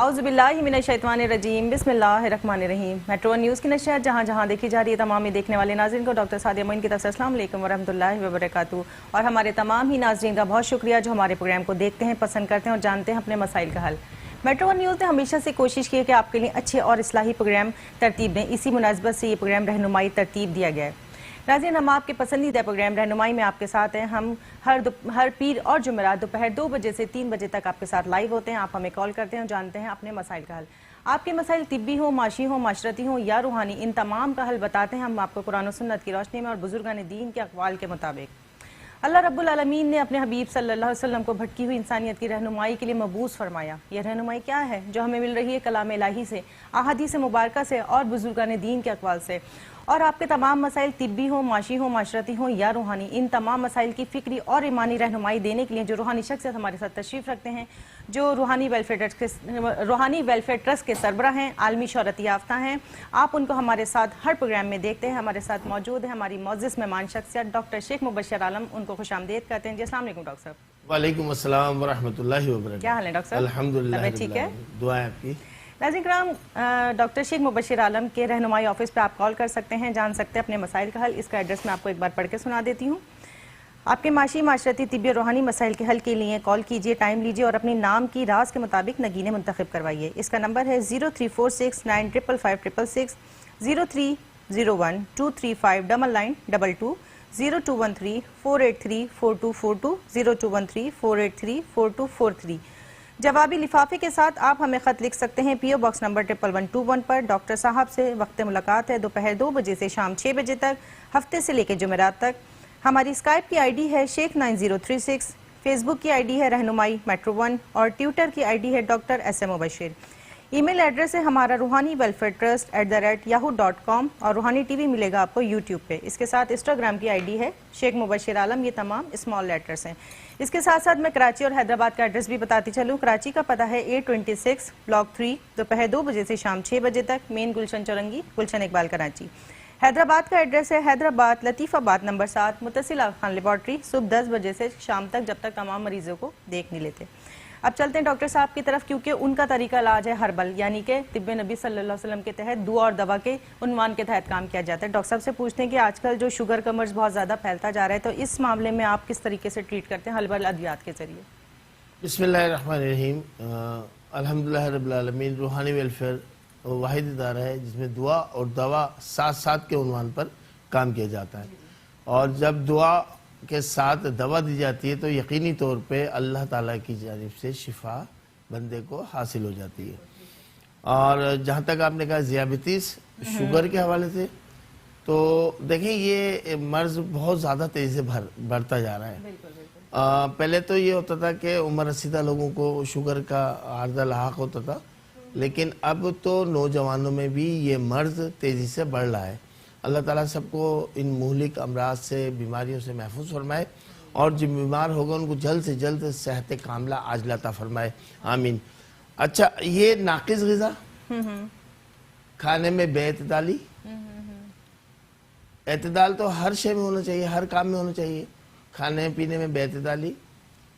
اعوذ باللہ من الشیطان الرجیم بسم اللہ الرحمن الرحیم۔ میٹرو ون نیوز کی نشریات جہاں جہاں دیکھی جا رہی ہے تمام دیکھنے والے ناظرین کو ڈاکٹر سعدیہ معین کی طرف سے السلام علیکم ورحمۃ اللہ وبرکاتہ، اور ہمارے تمام ہی ناظرین کا بہت شکریہ جو ہمارے پروگرام کو دیکھتے ہیں، پسند کرتے ہیں اور جانتے ہیں اپنے مسائل کا حل۔ میٹرو ون نیوز نے ہمیشہ سے کوشش کی ہے کہ آپ کے لیے اچھے اور اصلاحی پروگرام ترتیب دیں، اسی مناسبت سے یہ پروگرام رہنمائی ترتیب دیا گیا ہے۔ ناظرین، ہم آپ کے پسندیدہ پروگرام رہنمائی میں آپ کے ساتھ ہیں۔ ہم ہر پیر اور جمعرات دوپہر 2 بجے سے 3 بجے تک آپ کے ساتھ لائیو ہوتے ہیں۔ آپ ہمیں کال کرتے ہیں اور جانتے ہیں اپنے مسائل کا حل۔ آپ کے مسائل طبی ہوں، معاشی ہوں، معاشرتی ہوں یا روحانی، ان تمام کا حل بتاتے ہیں ہم آپ کو قرآن و سنت کی روشنی میں اور بزرگان دین کے اقوال کے مطابق۔ اللہ رب العالمین نے اپنے حبیب صلی اللہ علیہ وسلم کو بھٹکی ہوئی انسانیت کی رہنمائی کے لیے مبعوث فرمایا۔ یہ رہنمائی کیا ہے جو ہمیں مل رہی ہے؟ کلام الہی سے، احادیث مبارکہ سے اور بزرگان دین کے اقوال سے۔ اور آپ کے تمام مسائل طبی ہوں، معاشی ہوں، معاشرتی ہوں یا روحانی، ان تمام مسائل کی فکری اور ایمانی رہنمائی دینے کے لیے جو روحانی شخصیت ہمارے ساتھ تشریف رکھتے ہیں، جو روحانی ویلفیئر ٹرسٹ کے سربراہ ہیں، عالمی شہرت یافتہ ہیں، آپ ان کو ہمارے ساتھ ہر پروگرام میں دیکھتے ہیں۔ ہمارے ساتھ موجود ہیں ہماری معزز مہمان شخصیت ڈاکٹر شیخ مبشر عالم، ان کو خوش آمدید کہتے ہیں۔ جی السلام علیکم ڈاکٹر صاحب۔ وعلیکم السلام ورحمۃ اللہ وبرکاتہ۔ کیا حال ہے ڈاکٹر صاحب؟ الحمدللہ ٹھیک ہے، دعا ہے آپ کی۔ ناظرین کرام، ڈاکٹر شیخ مبشر عالم کے رہنمائی آفس پہ آپ کال کر سکتے ہیں، جان سکتے ہیں اپنے مسائل کا حل۔ اس کا ایڈریس میں آپ کو ایک بار پڑھ کے سنا دیتی ہوں۔ آپ کے معاشی، معاشرتی، طبی اور روحانی مسائل کے حل کے لیے کال کیجیے، ٹائم لیجیے اور اپنی نام کی راز کے مطابق نگینے منتخب کروائیے۔ اس کا نمبر ہے 0346955566 030123599922 0213-483-4242 0213-483-4243۔ جوابی لفافے کے ساتھ آپ ہمیں خط لکھ سکتے ہیں۔ پی او باکس نمبر 11121 پر۔ ڈاکٹر صاحب سے وقت ملاقات ہے دوپہر 2 بجے سے شام 6 بجے تک، ہفتے سے لے کے جمعرات تک۔ ہماری اسکائپ کی آئی ڈی ہے شیخ 9036، فیس بک کی آئی ڈی ہے رہنمائی میٹرو ون، اور ٹویٹر کی آئی ڈی ہے ڈاکٹر ایس ایم مبشر۔ ای میل ایڈریس ہے ہمارا روحانی ویلفیئر ٹرسٹ @yahoo.com، اور روحانی ٹی وی ملے گا آپ کو یوٹیوب پہ۔ اس کے ساتھ انسٹاگرام کی آئی ڈی ہے شیخ مبشر عالم، یہ تمام اسمال لیٹرز ہیں۔ اس کے ساتھ ساتھ میں کراچی اور حیدرآباد کا ایڈریس بھی بتاتی چلوں۔ کراچی کا پتہ ہے 826 بلاک 3، دوپہر 2 بجے سے شام 6 بجے تک، مین گلشن چورنگی، گلشن اقبال کراچی۔ حیدرآباد کا ایڈریس ہے حیدرآباد لطیف آباد نمبر 7، متصل خان لیبارٹری، صبح 10 بجے سے شام تک، جب تک تمام مریضوں کو دیکھ نہیں لیتے۔ اب چلتے ہیں ڈاکٹر صاحب کی طرف، کیونکہ ان کا طریقہ علاج ہے ہربل، یعنی کہ طب نبی صلی اللہ علیہ وسلم کے تحت دعا اور دوا کے عنوان کے تحت کام کیا جاتا ہے۔ ڈاکٹر صاحب سے پوچھتے ہیں کہ آج کل جو شوگر کا مرض بہت زیادہ پھیلتا جا رہا ہے، تو اس معاملے میں آپ کس طریقے سے ٹریٹ کرتے ہیں ہربل ادویات کے ذریعے؟ بسم اللہ الرحمن الرحیم۔ الحمدللہ رب العالمین۔ روحانی ویلفیئر واحد ادارہ ہے جس میں دعا اور دوا ساتھ ساتھ کے عنوان پر کام کیا جاتا ہے، اور جب دعا کے ساتھ دوا دی جاتی ہے تو یقینی طور پہ اللہ تعالیٰ کی جانب سے شفا بندے کو حاصل ہو جاتی ہے۔ اور جہاں تک آپ نے کہا ذیابیطس، شوگر کے حوالے سے، تو دیکھیں یہ مرض بہت زیادہ تیزی سے بڑھتا جا رہا ہے۔ پہلے تو یہ ہوتا تھا کہ عمر رسیدہ لوگوں کو شوگر کا عارضہ لاحق ہوتا تھا، لیکن اب تو نوجوانوں میں بھی یہ مرض تیزی سے بڑھ رہا ہے۔ اللہ تعالیٰ سب کو ان مہلک امراض سے، بیماریوں سے محفوظ فرمائے، اور جو بیمار ہوگا ان کو جلد سے جلد صحت کاملہ عاجلہ عطا فرمائے، آمین۔ اچھا، یہ ناقص غذا، کھانے میں بے اعتدالی، اعتدال تو ہر شے میں ہونا چاہیے، ہر کام میں ہونا چاہیے، کھانے پینے میں بے اعتدالی،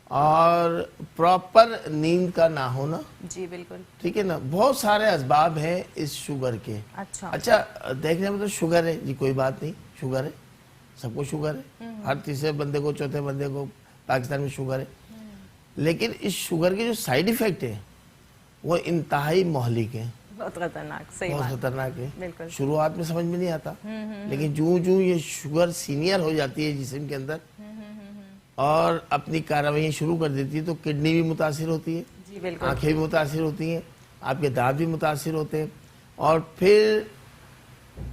اور پراپر نیند کا نہ ہونا۔ جی بالکل ٹھیک ہے نا، بہت سارے اسباب ہیں اس شوگر کے۔ اچھا دیکھنے میں تو شوگر ہے جی، کوئی بات نہیں، شوگر ہے، سب کو شوگر ہے، ہر تیسرے بندے کو، چوتھے بندے کو پاکستان میں شوگر ہے، لیکن اس شوگر کے جو سائیڈ ایفیکٹ ہیں وہ انتہائی مہلک ہیں، بہت خطرناک، بہت خطرناک ہے۔ بالکل شروعات میں سمجھ میں نہیں آتا، لیکن جو یہ شوگر سینئر ہو جاتی ہے جسم کے اندر اور اپنی کارروائیاں شروع کر دیتی ہے، تو کڈنی بھی متاثر ہوتی ہے، آنکھیں بھی متاثر ہوتی ہیں، آپ کے دانت بھی متاثر ہوتے ہیں، اور پھر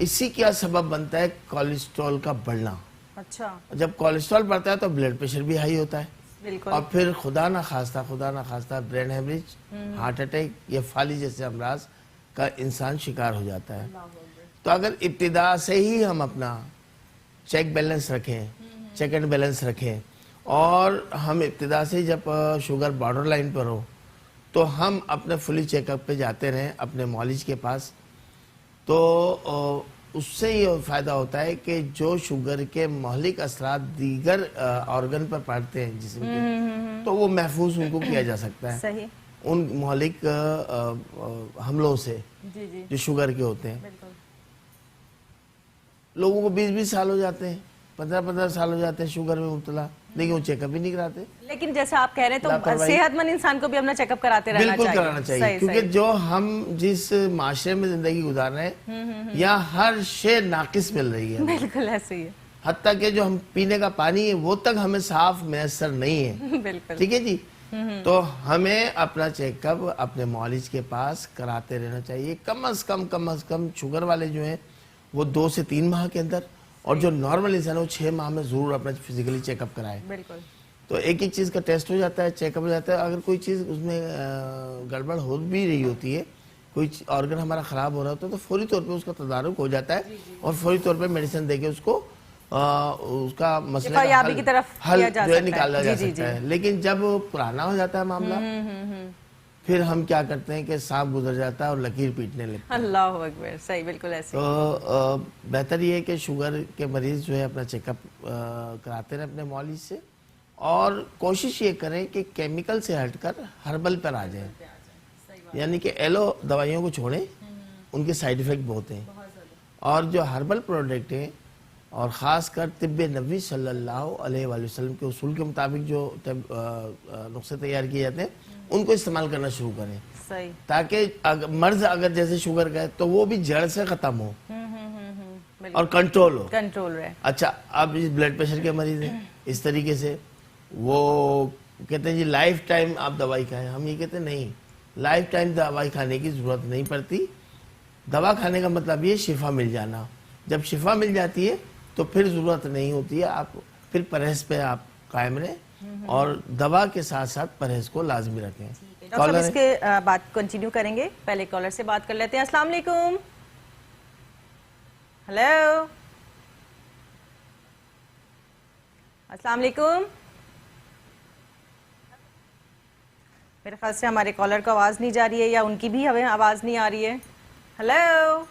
اسی کیا سبب بنتا ہے؟ کولیسٹرول کا بڑھنا۔ اچھا، جب کولیسٹرول بڑھتا ہے تو بلڈ پریشر بھی ہائی ہوتا ہے، بالکل، اور پھر خدا نہ خواستہ برین ہیمریج، ہارٹ اٹیک، یہ فالج جیسے امراض کا انسان شکار ہو جاتا ہے۔ تو اگر ابتدا سے ہی ہم اپنا چیک بیلنس رکھیں، چیک اینڈ بیلنس رکھیں، اور ہم ابتدا سے جب شوگر بارڈر لائن پر ہو تو ہم اپنے فلی چیک اپ پہ جاتے رہیں اپنے معالج کے پاس، تو اس سے یہ فائدہ ہوتا ہے کہ جو شوگر کے مہلک اثرات دیگر آرگن پر پڑتے ہیں جسم کے، تو وہ محفوظ ان کو کیا جا سکتا ہے۔ صحیح۔ ان مہلک حملوں سے جی جی جو شوگر کے ہوتے ہیں. بالکل. لوگوں کو 20-20 سال ہو جاتے ہیں, 15-15 سال ہو جاتے ہیں شوگر میں مبتلا, لیکن وہ چیک اپ ہی نہیں کراتے. لیکن جیسے آپ کہہ رہے ہیں تو لاپرواہی. صحت مند انسان کو بھی اپنا چیک اپ کراتے رہنا بالکل چاہیے. کرانا چاہیے, صحیح کیونکہ جو ہم جس معاشرے میں زندگی گزار رہے ہیں یا ہر شے ناقص مل رہی ہے, بالکل ایسے ہی حتیٰ کہ جو ہم پینے کا پانی ہے وہ تک ہمیں صاف میسر نہیں ہے. ہے. بالکل. ٹھیک ہے جی. تو ہمیں اپنا چیک اپ اپنے معالج کے پاس کراتے رہنا چاہیے. کم از کم شوگر والے جو ہیں وہ 2 سے 3 ماہ کے اندر, اور جو نارمل انسان ہے وہ 6 ماہ میں ضرور اپنا فزیکلی چیک اپ کرائے. بالکل. تو ایک چیز کا ٹیسٹ ہو جاتا ہے, چیک اپ ہو جاتا ہے. اگر کوئی چیز اس میں گڑبڑ ہو بھی رہی ہوتی ہے, کوئی آرگن ہمارا خراب ہو رہا ہوتا ہے, تو فوری طور پہ اس کا تدارک ہو جاتا ہے اور فوری طور پہ میڈیسن دے کے اس کو اس کا مسئلہ شفایابی کی طرف حل کیا جا جو ہے سکتا ہے. نکالا جا جی، جی، سکتا ہے. لیکن جب پرانا ہو جاتا ہے معاملہ, پھر ہم کیا کرتے ہیں کہ سانپ گزر جاتا ہے اور لکیر پیٹنے لگتا ہے. اللہ اکبر. صحیح, بالکل ایسے. تو بہتر یہ ہے کہ شوگر کے مریض جو ہے اپنا چیک اپ کراتے رہیں اپنے معالج سے, اور کوشش یہ کریں کہ کیمیکل سے ہٹ کر ہربل پر آ جائیں. یعنی کہ ایلو دوائیوں کو چھوڑیں, ان کے سائیڈ ایفیکٹ بہت ہیں, اور جو ہربل پروڈکٹ ہیں اور خاص کر طب نبوی صلی اللہ علیہ وآلہ وسلم کے اصول کے مطابق جو نسخے تیار کیے جاتے ہیں ان کو استعمال کرنا شروع کریں, صحیح. تاکہ مرض اگر جیسے شوگر کا ہے تو وہ بھی جڑ سے ختم ہو بالکل. اور کنٹرول ہو. کنٹرول رہے. اچھا, اب بلڈ پریشر کے مریض ہیں, اس طریقے سے وہ کہتے ہیں جی لائف ٹائم آپ دوائی کھائیں. ہم یہ کہتے ہیں نہیں, لائف ٹائم دوائی کھانے کی ضرورت نہیں پڑتی. دوا کھانے کا مطلب یہ شفا مل جانا. جب شفا مل جاتی ہے تو پھر ضرورت نہیں ہوتی ہے, آپ پھر پرہیز پہ آپ قائم رہیں اور دوا کے ساتھ ساتھ پرہیز کو لازمی رکھیں. ڈاکٹر صاحب اس کے بات کنٹینیو کریں گے, پہلے کالر سے بات کر لیتے ہیں. السلام علیکم. ہیلو, السلام علیکم. میرے خیال سے ہمارے کالر کو آواز نہیں جا رہی ہے, یا ان کی بھی ہمیں آواز نہیں آ رہی ہے. ہیلو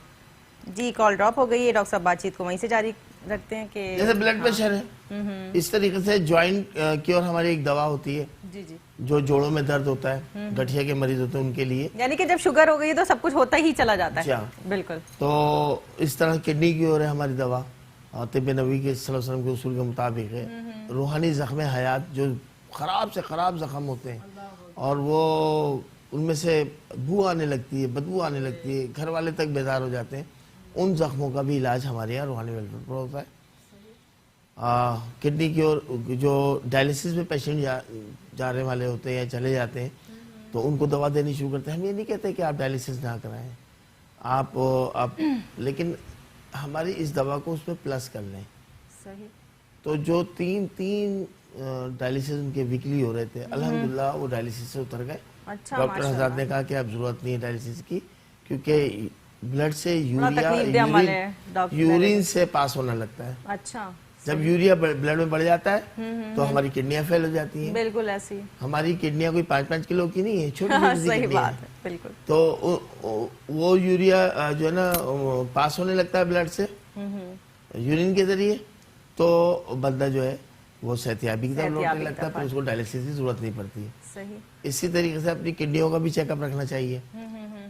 جی, کال ڈراپ ہو گئی ہے. ڈاکٹر صاحب بات چیت کو وہیں سے جاری رکھتے ہیں کہ جیسے بلڈ پریشر ہے, اس طریقے سے جوائنٹ کیور ہماری ایک دوا ہوتی ہے جی جی, جو جوڑوں میں درد ہوتا ہے, گٹھیا کے مریض ہوتے ہیں ان کے لیے. یعنی کہ جب شوگر ہو گئی تو سب کچھ ہوتا ہی چلا جاتا ہے. اچھا. بالکل. تو اس طرح کڈنی کیور ہے ہماری دوا, طب نبوی کے صلی اللہ علیہ وسلم کے اصول کے مطابق ہے. روحانی زخم حیات جو خراب سے خراب زخم ہوتے ہیں اور وہ ان میں سے بو آنے لگتی ہے, بدبو آنے لگتی ہے, گھر والے تک بیدار ہو جاتے ہیں, ان زخموں کا بھی علاج ہمارے یہاں روحانی ویلفیئر پر ہوتا ہے. کڈنی کی اور جو ڈائلیسس میں پیشنٹ جانے والے ہوتے ہیں یا چلے جاتے ہیں تو ان کو دوا دینی شروع کرتے ہیں. ہم یہ نہیں کہتے کہ آپ ڈائلیسس نہ کرائیں, آپ لیکن ہماری اس دوا کو اس پہ پلس کر لیں. صحیح. تو جو تین ڈائلیسس ان کے ویکلی ہو رہے تھے, الحمدللہ وہ ڈائلیسس سے اتر گئے. اچھا, ڈاکٹر حضرات نے کہا کہ اب ضرورت نہیں ہے ڈائلیسس کی, کیونکہ بلڈ سے یورین سے پاس ہونے لگتا ہے. اچھا. جب یوریا بلڈ میں بڑھ جاتا ہے تو ہماری کڈنیاں فیل ہو جاتی ہیں. بالکل ایسی. ہماری کڈنیاں کوئی 5-5 کلو کی نہیں ہے, چھوٹی چھوٹی صحیح کڈنیاں بات ہے. بالکل. تو وہ یوریا جو ہے نا پاس ہونے لگتا ہے بلڈ سے یورین کے ذریعے, تو بندہ جو ہے وہ صحتیابی کی طرف لوٹنے لگتا ہے, پھر اس کو ڈائلیسس کی ضرورت نہیں پڑتی. صحیح. اسی طریقے سے اپنی کڈنیوں کا بھی چیک اپ رکھنا چاہیے,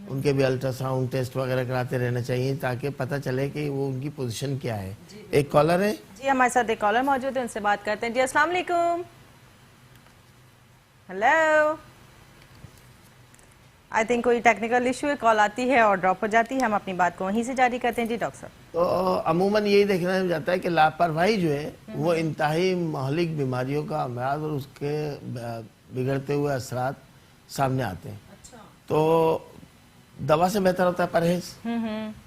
ان کے بھی الٹرا ساؤنڈ ٹیسٹ وغیرہ کراتے رہنا چاہیے تاکہ پتہ چلے کہ وہ ان کی پوزیشن کیا ہے. ایک کالر ہے جی, ہمارے ساتھ ایک کالر موجود ہے, ان سے بات کرتے ہیں. جی السلام علیکم. ہیلو, آئی تھنک کوئی ٹیکنیکل ایشو ہے, کال آتی ہے اور ڈراپ ہو جاتی ہے, ہم اپنی بات کو وہیں سے جاری کرتے ہیں. جی ڈاکٹر صاحب. تو عموماً یہی دیکھنا جاتا ہے کہ لاپرواہی جو ہے وہ انتہائی مہلک بیماریوں کا امراض اور اس کے بگڑتے ہوئے اثرات سامنے آتے ہیں. تو دوا سے بہتر ہوتا ہے پرہیز.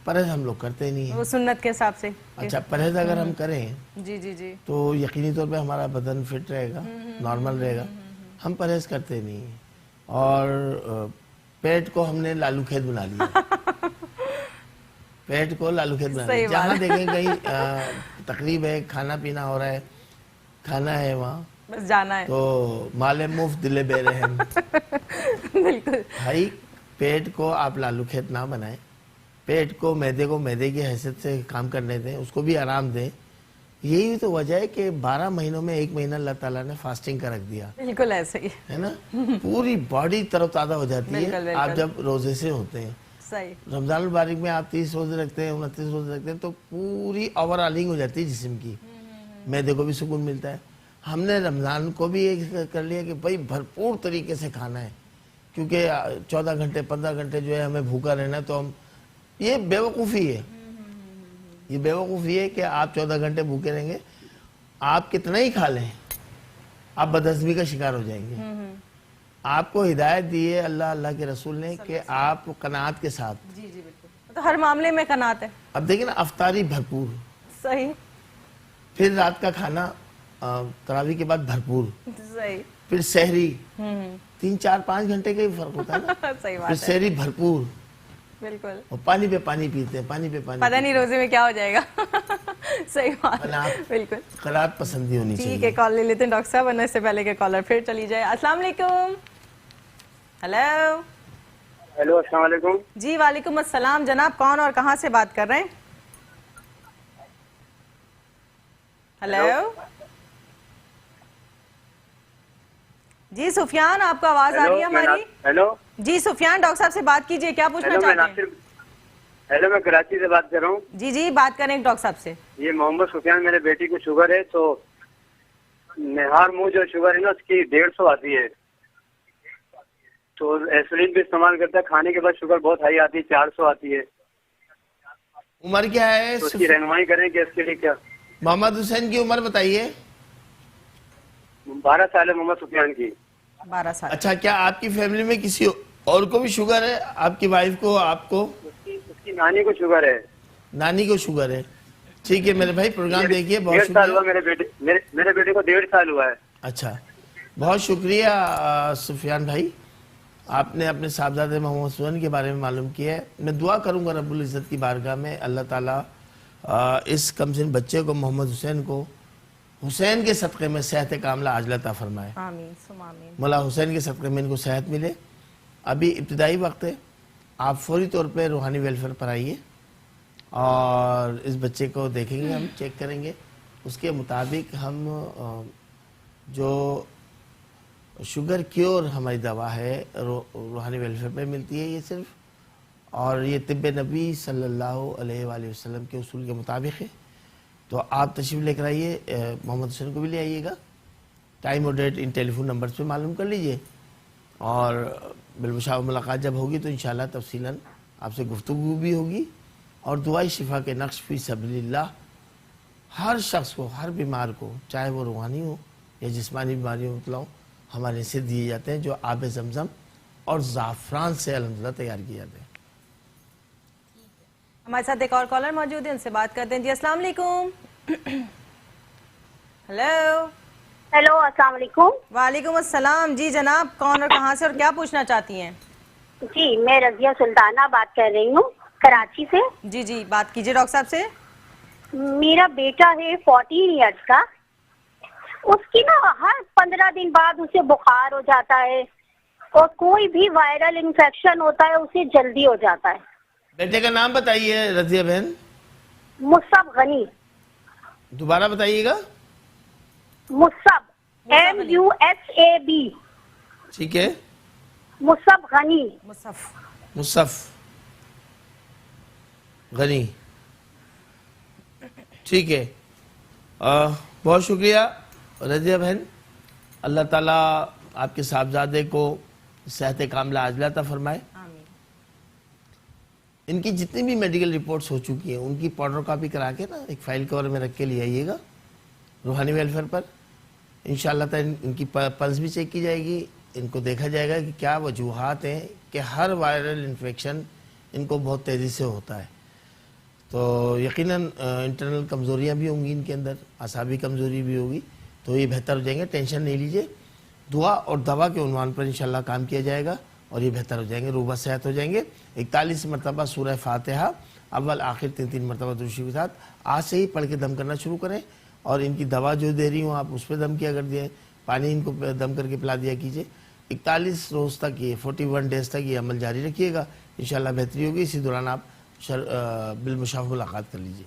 پرہیز ہم لوگ کرتے ہی نہیں ہیں, وہ سنت کے حساب سے. اچھا, پرہیز اگر ہم کریں جی جی جی, تو یقینی طور پہ ہمارا بدن فٹ رہے گا, نارمل رہے گا. ہم پرہیز کرتے نہیں ہیں, اور پیٹ کو ہم نے لالو کھیت بنا لیا. پیٹ کو لالو کھیت بنا لیا. جہاں دیکھیں کہیں تقریب ہے, کھانا پینا ہو رہا ہے, کھانا ہے, وہاں بس جانا ہے. تو مال مفت دل بے رحم. بالکل. بھائی پیٹ کو آپ لالو کھیت نہ بنائیں, پیٹ کو میدے کی حیثیت سے کام کرنے دیں, اس کو بھی آرام دیں. یہی تو وجہ ہے کہ 12 مہینوں میں 1 مہینہ اللہ تعالیٰ نے فاسٹنگ کا رکھ دیا بالکل ایسے ہی ہے نا. پوری باڈی تر و تازہ ہو جاتی بالکل، ہے بالکل. آپ جب روزے سے ہوتے ہیں. صحیح. رمضان المبارک میں آپ 30 روزے رکھتے ہیں 29 روزے رکھتے ہیں تو پوری اوور آلنگ ہو جاتی ہے جسم کی, معدے کو بھی سکون ملتا ہے. ہم نے رمضان کو بھی ایک کر لیا کہ بھائی بھرپور طریقے سے کھانا ہے, کیونکہ 14 گھنٹے 15 گھنٹے جو ہے ہمیں بھوکا رہنا ہے. تو ہم یہ بیوقوفی ہے, یہ بیوقوفی ہے کہ آپ 14 گھنٹے بھوکے رہیں گے, آپ کتنا ہی کھا لیں آپ بدہضمی کا شکار ہو جائیں گے. آپ کو ہدایت دی ہے اللہ کے رسول نے کہ آپ قناعت کے ساتھ. جی جی بالکل, تو ہر معاملے میں قناعت ہے. اب دیکھیں نا, افطاری بھرپور, صحیح. پھر رات کا کھانا تراویح کے بعد بھرپور, صحیح. پھر سحری 3 4 5 گھنٹے کا ہی فرق ہوتا ہے نا. صحیح پھر بات ہے. سحری بھرپور, بالکل. اور پانی پہ پانی پیتے ہیں, پانی پہ پانی پتہ نہیں روزے میں کیا ہو جائے گا. صحیح بات. قناعت بالکل. قناعت پسندی ہونی ٹھیک ہے, چاہیے. کال لے لیتے ہیں ڈاکٹر صاحب, ورنہ اس سے پہلے کہ کالر پھر چلی جائے. السلام علیکم. ہیلو. ہیلو, السلام علیکم. جی وعلیکم السلام جناب, کون اور کہاں سے بات کر رہے ہیں؟ ہیلو. جی سفیان, آپ کو آواز آ رہی ہے ہماری؟ ہیلو. جی سفیان, ڈاکٹر صاحب سے بات کیجئے, کیا پوچھنا چاہتے ہیں؟ ہیلو, میں کراچی سے بات کر رہا ہوں. جی جی بات کریں ڈاکٹر صاحب سے. یہ محمد سفیان, میرے بیٹی کو شوگر ہے, تو نہار منہ جو شوگر ہے نا اس کی 150 آتی ہے, تو انسولین بھی استعمال کرتا ہے, کھانے کے بعد شوگر بہت ہائی آتی ہے, 400 آتی ہے. عمر کیا ہے تو اس کی رہنمائی کریں کہ اس کے لیے کیا. محمد حسین کی عمر بتائیے. 12 سال ہے محمد سفیان کی. 12 سال. اچھا, کیا آپ کی فیملی میں کسی اور کو بھی شوگر ہے؟ آپ کی وائف کو, آپ کو؟ اس کی نانی کو شوگر ہے. نانی کو شوگر ہے. ٹھیک ہے میرے بھائی, پروگرام دیکھیے. بہت 1.5 سال ہوا شکریہ. میرے بیٹے کو 1.5 سال ہوا ہے. اچھا, بہت شکریہ سفیان بھائی, آپ نے اپنے صاحبزادے محمد حسین کے بارے میں معلوم کیا ہے. میں دعا کروں گا رب العزت کی بارگاہ میں, اللہ تعالیٰ اس کم سن بچے کو, محمد حسین کو, حسین کے صدقے میں صحت کاملہ عاجلہ عطا فرمائے. آمین ثم آمین. مولا حسین کے صدقے میں ان کو صحت ملے. ابھی ابتدائی وقت ہے, آپ فوری طور پہ روحانی ویلفیئر پر آئیے اور اس بچے کو دیکھیں گے, ہم چیک کریں گے. اس کے مطابق ہم جو شوگر کیور ہماری دوا ہے روحانی ویلفیئر پہ ملتی ہے یہ صرف, اور یہ طب نبی صلی اللہ علیہ وآلہ وسلم کے اصول کے مطابق ہے. تو آپ تشریف لے کر آئیے, محمد حسین کو بھی لے آئیے گا. ٹائم اور ڈیٹ ان ٹیلی فون نمبرز پہ معلوم کر لیجئے, اور بالمشاور ملاقات جب ہوگی تو انشاءاللہ تفصیلاً آپ سے گفتگو بھی ہوگی. اور دعائی شفا کے نقش فی سبیل اللہ ہر شخص کو, ہر بیمار کو, چاہے وہ روحانی ہو یا جسمانی بیماری ہو مبتلا ہو, ہمارے سے دیے جاتے ہیں, جو آب زمزم اور زعفران سے الحمدللہ تیار کیے جاتے ہیں. ہمارے ساتھ ایک اور کالر موجود ہے, ان سے بات کرتے ہیں. جی السلام علیکم. ہیلو. ہیلو, السلام علیکم. وعلیکم السلام. جی جناب, کون اور کہاں سے اور کیا پوچھنا چاہتی ہیں؟ جی, میں رضیہ سلطانہ بات کر رہی ہوں کراچی سے. جی جی بات کیجئے ڈاکٹر صاحب سے. میرا بیٹا ہے 14 ایئرس کا, اس کی نا ہر 15 دن بعد اسے بخار ہو جاتا ہے, اور کوئی بھی وائرل انفیکشن ہوتا ہے اسے جلدی ہو جاتا ہے. بیٹے کا نام بتائیے رضیہ بہن. مصعب غنی. دوبارہ بتائیے گا. مصعب, MUSAB. ٹھیک ہے. مصعب غنی. مصعب غنی. ٹھیک ہے, بہت شکریہ رضیہ بہن. اللہ تعالیٰ آپ کے صاحبزادے کو صحت کاملہ عاجلہ عطا فرمائے. ان کی جتنی بھی میڈیکل رپورٹس ہو چکی ہیں ان کی پاؤڈر کاپی کرا کے نا ایک فائل کور میں رکھ کے لے آئیے گا روحانی ویلفیئر پر. انشاءاللہ تعالیٰ ان کی پلس بھی چیک کی جائے گی, ان کو دیکھا جائے گا کہ کیا وجوہات ہیں کہ ہر وائرل انفیکشن ان کو بہت تیزی سے ہوتا ہے. تو یقیناً انٹرنل کمزوریاں بھی ہوں گی ان کے اندر, اعصابی کمزوری بھی ہوگی, تو یہ بہتر ہو جائیں گے. ٹینشن نہیں لیجئے, دعا اور دوا کے عنوان پر انشاءاللہ کام کیا جائے گا اور یہ بہتر ہو جائیں گے, روبہ صحت ہو جائیں گے. 41 مرتبہ سورہ فاتحہ اول آخر 3 مرتبہ درود شریف کے ساتھ آج سے ہی پڑھ کے دم کرنا شروع کریں. اور ان کی دوا جو دے رہی ہوں آپ اس پہ دم کیا کر دیں, پانی ان کو دم کر کے پلا دیا کیجئے. 41 روز تک یہ 41 ڈیز تک یہ عمل جاری رکھیے گا, انشاءاللہ بہتری ہوگی. اسی دوران آپ بالمشافہ ملاقات کر لیجئے.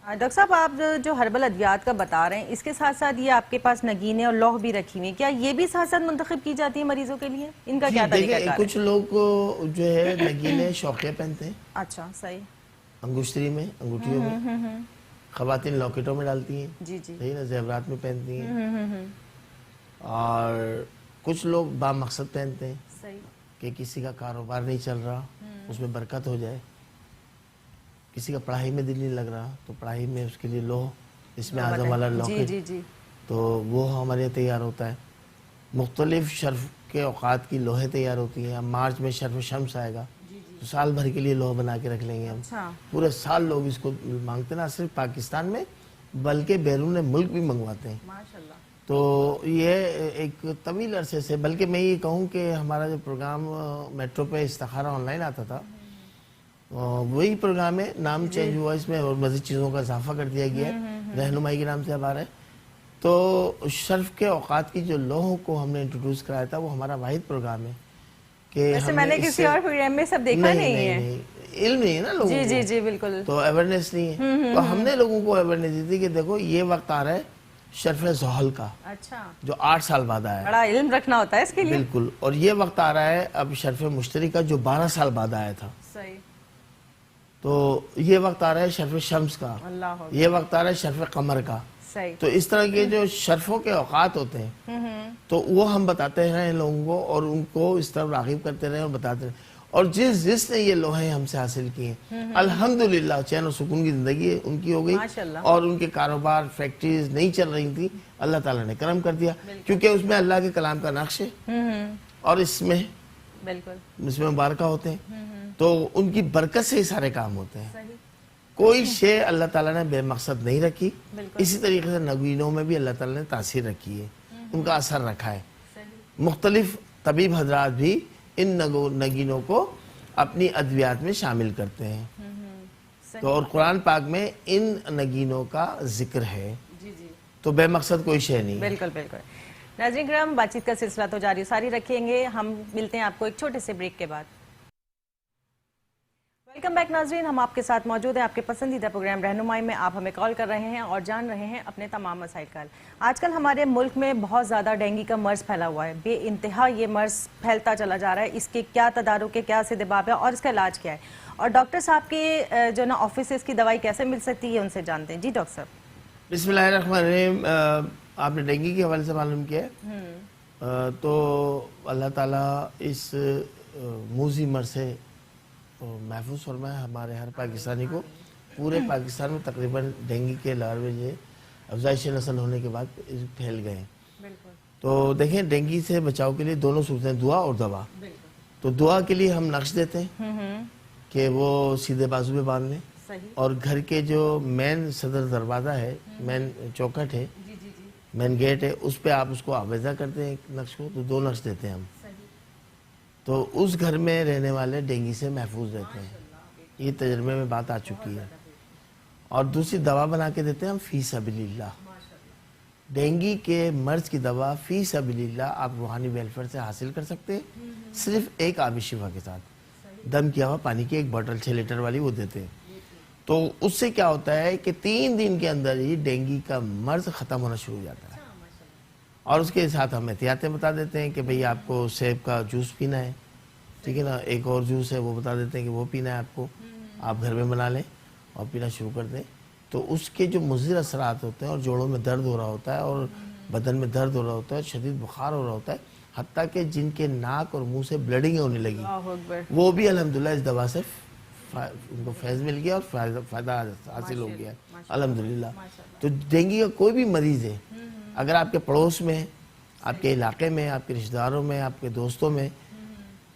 ڈاکٹر صاحب آپ جو ہربل ادویات کا بتا رہے ہیں اس کے ساتھ ساتھ یہ آپ کے پاس نگینے اور لوح بھی رکھی ہوئی ہیں، کیا یہ بھی ساتھ ساتھ منتخب کی جاتی ہیں مریضوں کے لیے؟ ان کا کیا طریقہ دیکھیں کار ہے؟ کچھ لوگ جو ہے نگینے شوقیہ پہنتے ہیں اچھا صحیح، انگشتری میں، انگوٹھیوں میں، خواتین لاکٹوں میں ڈالتی ہیں، جی جی، صحیح نا، زیورات میں پہنتی ہیں، اور کچھ لوگ با مقصد پہنتے ہیں صحیح، کہ کسی کا کاروبار نہیں چل رہا اس میں برکت ہو جائے، کسی کا پڑھائی میں دل نہیں لگ رہا تو پڑھائی میں اس کے لیے لوح، اس میں اعظم والا جی لاکٹ، جی جی، تو وہ ہمارے یہاں تیار ہوتا ہے۔ مختلف شرف کے اوقات کی لوحیں تیار ہوتی ہیں۔ اب مارچ میں شرف شمس آئے گا تو سال بھر کے لیے لوح بنا کے رکھ لیں گے ہم، اچھا پورے سال لوگ اس کو مانگتے ہیں، نہ صرف پاکستان میں بلکہ بیرون ملک بھی منگواتے ہیں۔ ماشاءاللہ، تو یہ ایک طویل عرصے سے، بلکہ میں یہ کہوں کہ ہمارا جو پروگرام میٹرو پہ استخارہ آن لائن آتا تھا وہی پروگرام ہے، نام چینج ہوا اس میں اور مزید چیزوں کا اضافہ کر دیا گیا ہے، رہنمائی کے نام سے اب آ رہا ہے۔ تو شرف کے اوقات کی جو لوحوں کو ہم نے انٹروڈیوس کرایا تھا وہ ہمارا واحد پروگرام ہے کہ ویسے میں نے کسی اور پروگرام میں سب دیکھا نہیں ہے، علم نہیں ہے نا لوگوں جی کو، جی جی بالکل، تو اویئرنیس نہیں ہے، تو ہم نے لوگوں کو اویئرنیس دی تھی کہ دیکھو یہ وقت آ رہا ہے شرف زحل کا اچھا، جو 8 سال بعد آیا ہے، بڑا علم رکھنا ہوتا ہے اس کے لیے، بالکل، اور یہ وقت آ رہا ہے اب شرف مشتری کا جو 12 سال بعد آیا تھا، صحیح، تو یہ وقت آ رہا ہے شرف شمس کا، اللہ یہ وقت آ رہا ہے شرف قمر کا۔ صحیح، تو اس طرح کے جو شرفوں کے اوقات ہوتے ہیں تو وہ ہم بتاتے رہے لوگوں کو اور ان کو اس طرح راغب کرتے رہے اور بتاتے رہے، اور جس نے یہ لوحیں ہم سے حاصل کی ہیں الحمدللہ چین و سکون کی زندگی ان کی ہو گئی، ماشاءاللہ، اور ان کے کاروبار فیکٹریز نہیں چل رہی تھی، اللہ تعالیٰ نے کرم کر دیا کیونکہ اس میں اللہ کے کلام کا نقش ہے اور اس میں بالکل، مبارکہ ہوتے ہیں، تو ان کی برکت سے ہی سارے کام ہوتے ہیں۔ صحیح، کوئی شے اللہ تعالیٰ نے بے مقصد نہیں رکھی، بالکل، اسی طریقے سے نگینوں میں بھی اللہ تعالیٰ نے تاثیر رکھی ہے، ان کا اثر رکھا ہے۔ صحیح، مختلف طبیب حضرات بھی ان نگینوں کو اپنی ادویات میں شامل کرتے ہیں، صحیح، تو اور قرآن پاک میں ان نگینوں کا ذکر ہے، جی جی، تو بے مقصد کوئی شے نہیں ہے۔ بالکل بالکل۔ ناظرین کرام، بات چیت کا سلسلہ تو جاری ساری رکھیں گے، ہم ملتے ہیں آپ کو ایک چھوٹے سے بریک کے بعد۔ ویلکم بیک ناظرین، ہم آپ کے ساتھ موجود ہیں آپ کے پسندیدہ پروگرام رہنمائی میں۔ آپ ہمیں کال کر رہے ہیں اور جان رہے ہیں اپنے تمام مسائل کا حل۔ آج کل ہمارے ملک میں بہت زیادہ ڈینگی کا مرض پھیلا ہوا ہے، بے انتہا یہ مرض پھیلتا چلا جا رہا ہے، اس کے کیا تدارک ہے، کیا اسباب ہے اور اس کا علاج کیا ہے، اور ڈاکٹر صاحب کے جو نا آفس سے اس کی دوائی کیسے مل سکتی ہے ان سے جانتے ہیں۔ جی ڈاکٹر صاحب۔ بسم اللہ الرحمن الرحیم۔ آپ نے ڈینگی کے حوالے سے معلوم کیا ہے، تو اللہ تعالیٰ اس موذی مرض سے محفوظ فرمائے ہمارے ہر پاکستانی کو۔ پورے پاکستان میں تقریباً ڈینگی کے لاروے جو افزائش نسل ہونے کے بعد پھیل گئے ہیں، بالکل، تو دیکھیں ڈینگی سے بچاؤ کے لیے دونوں صورتیں، دعا اور دوا۔ تو دعا کے لیے ہم نقش دیتے ہیں کہ وہ سیدھے بازو میں باندھ لیں، صحیح، اور گھر کے جو مین صدر دروازہ ہے، مین چوکھٹ ہے، جی جی جی، مین گیٹ ہے، اس پہ آپ اس کو آویزہ کرتے ہیں ایک نقش کو، تو 2 نقش دیتے ہیں ہم، صحیح، تو اس گھر میں رہنے والے ڈینگی سے محفوظ رہتے ہیں۔ یہ تجربے میں بات آ چکی ہے۔ اور دوسری دوا بنا کے دیتے ہیں ہم فی سبیل اللہ۔ ڈینگی کے مرض کی دوا فی سبیل اللہ آپ روحانی ویلفیئر سے حاصل کر سکتے ہیں، صرف ایک آبی شفا کے ساتھ، دم کیا ہوا پانی کی ایک بوتل 6 لیٹر والی وہ دیتے ہیں، تو اس سے کیا ہوتا ہے کہ 3 دن کے اندر ہی ڈینگی کا مرض ختم ہونا شروع ہو جاتا ہے۔ اور اس کے ساتھ ہم احتیاطیں بتا دیتے ہیں کہ بھئی آپ کو سیب کا جوس پینا ہے، ٹھیک ہے نا، ایک اور جوس ہے وہ بتا دیتے ہیں کہ وہ پینا ہے آپ کو، آپ گھر میں بنا لیں اور پینا شروع کر دیں، تو اس کے جو مضر اثرات ہوتے ہیں، اور جوڑوں میں درد ہو رہا ہوتا ہے اور بدن میں درد ہو رہا ہوتا ہے، شدید بخار ہو رہا ہوتا ہے، حتیٰ کہ جن کے ناک اور منہ سے بلیڈنگ ہونے لگی، اللہ اکبر، وہ بھی الحمدللہ اس دوا سے ان کو فیض مل گیا اور فائدہ حاصل ہو گیا الحمدللہ۔ تو ڈینگی کا کوئی بھی مریض ہے، اگر آپ کے پڑوس میں، آپ کے علاقے میں، آپ کے رشتہ داروں میں، آپ کے دوستوں میں،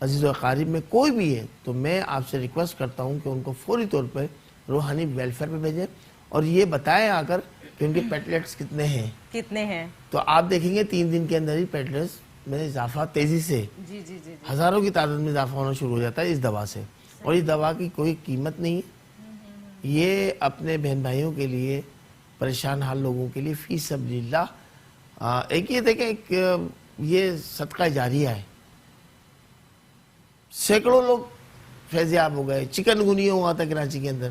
عزیز و اقارب میں کوئی بھی ہے، تو میں آپ سے ریکویسٹ کرتا ہوں کہ ان کو فوری طور پر روحانی ویلفیئر پہ بھیجیں اور یہ بتائیں آ کر کہ ان کے پیٹلیٹس کتنے ہیں، تو آپ دیکھیں گے 3 دن کے اندر ہی پیٹلیٹس میں اضافہ تیزی سے، جی جی جی، ہزاروں کی تعداد میں اضافہ ہونا شروع ہو جاتا ہے اس دوا سے، اور یہ دوا کی کوئی قیمت نہیں ہے، یہ اپنے بہن بھائیوں کے لیے، پریشان حال لوگوں کے لیے فی سبیل اللہ۔ ایک یہ دیکھیں، ایک یہ صدقہ جاریہ ہے، سینکڑوں لوگ فیضیاب ہو گئے، چکن گنیا ہوا تھا کراچی کے اندر،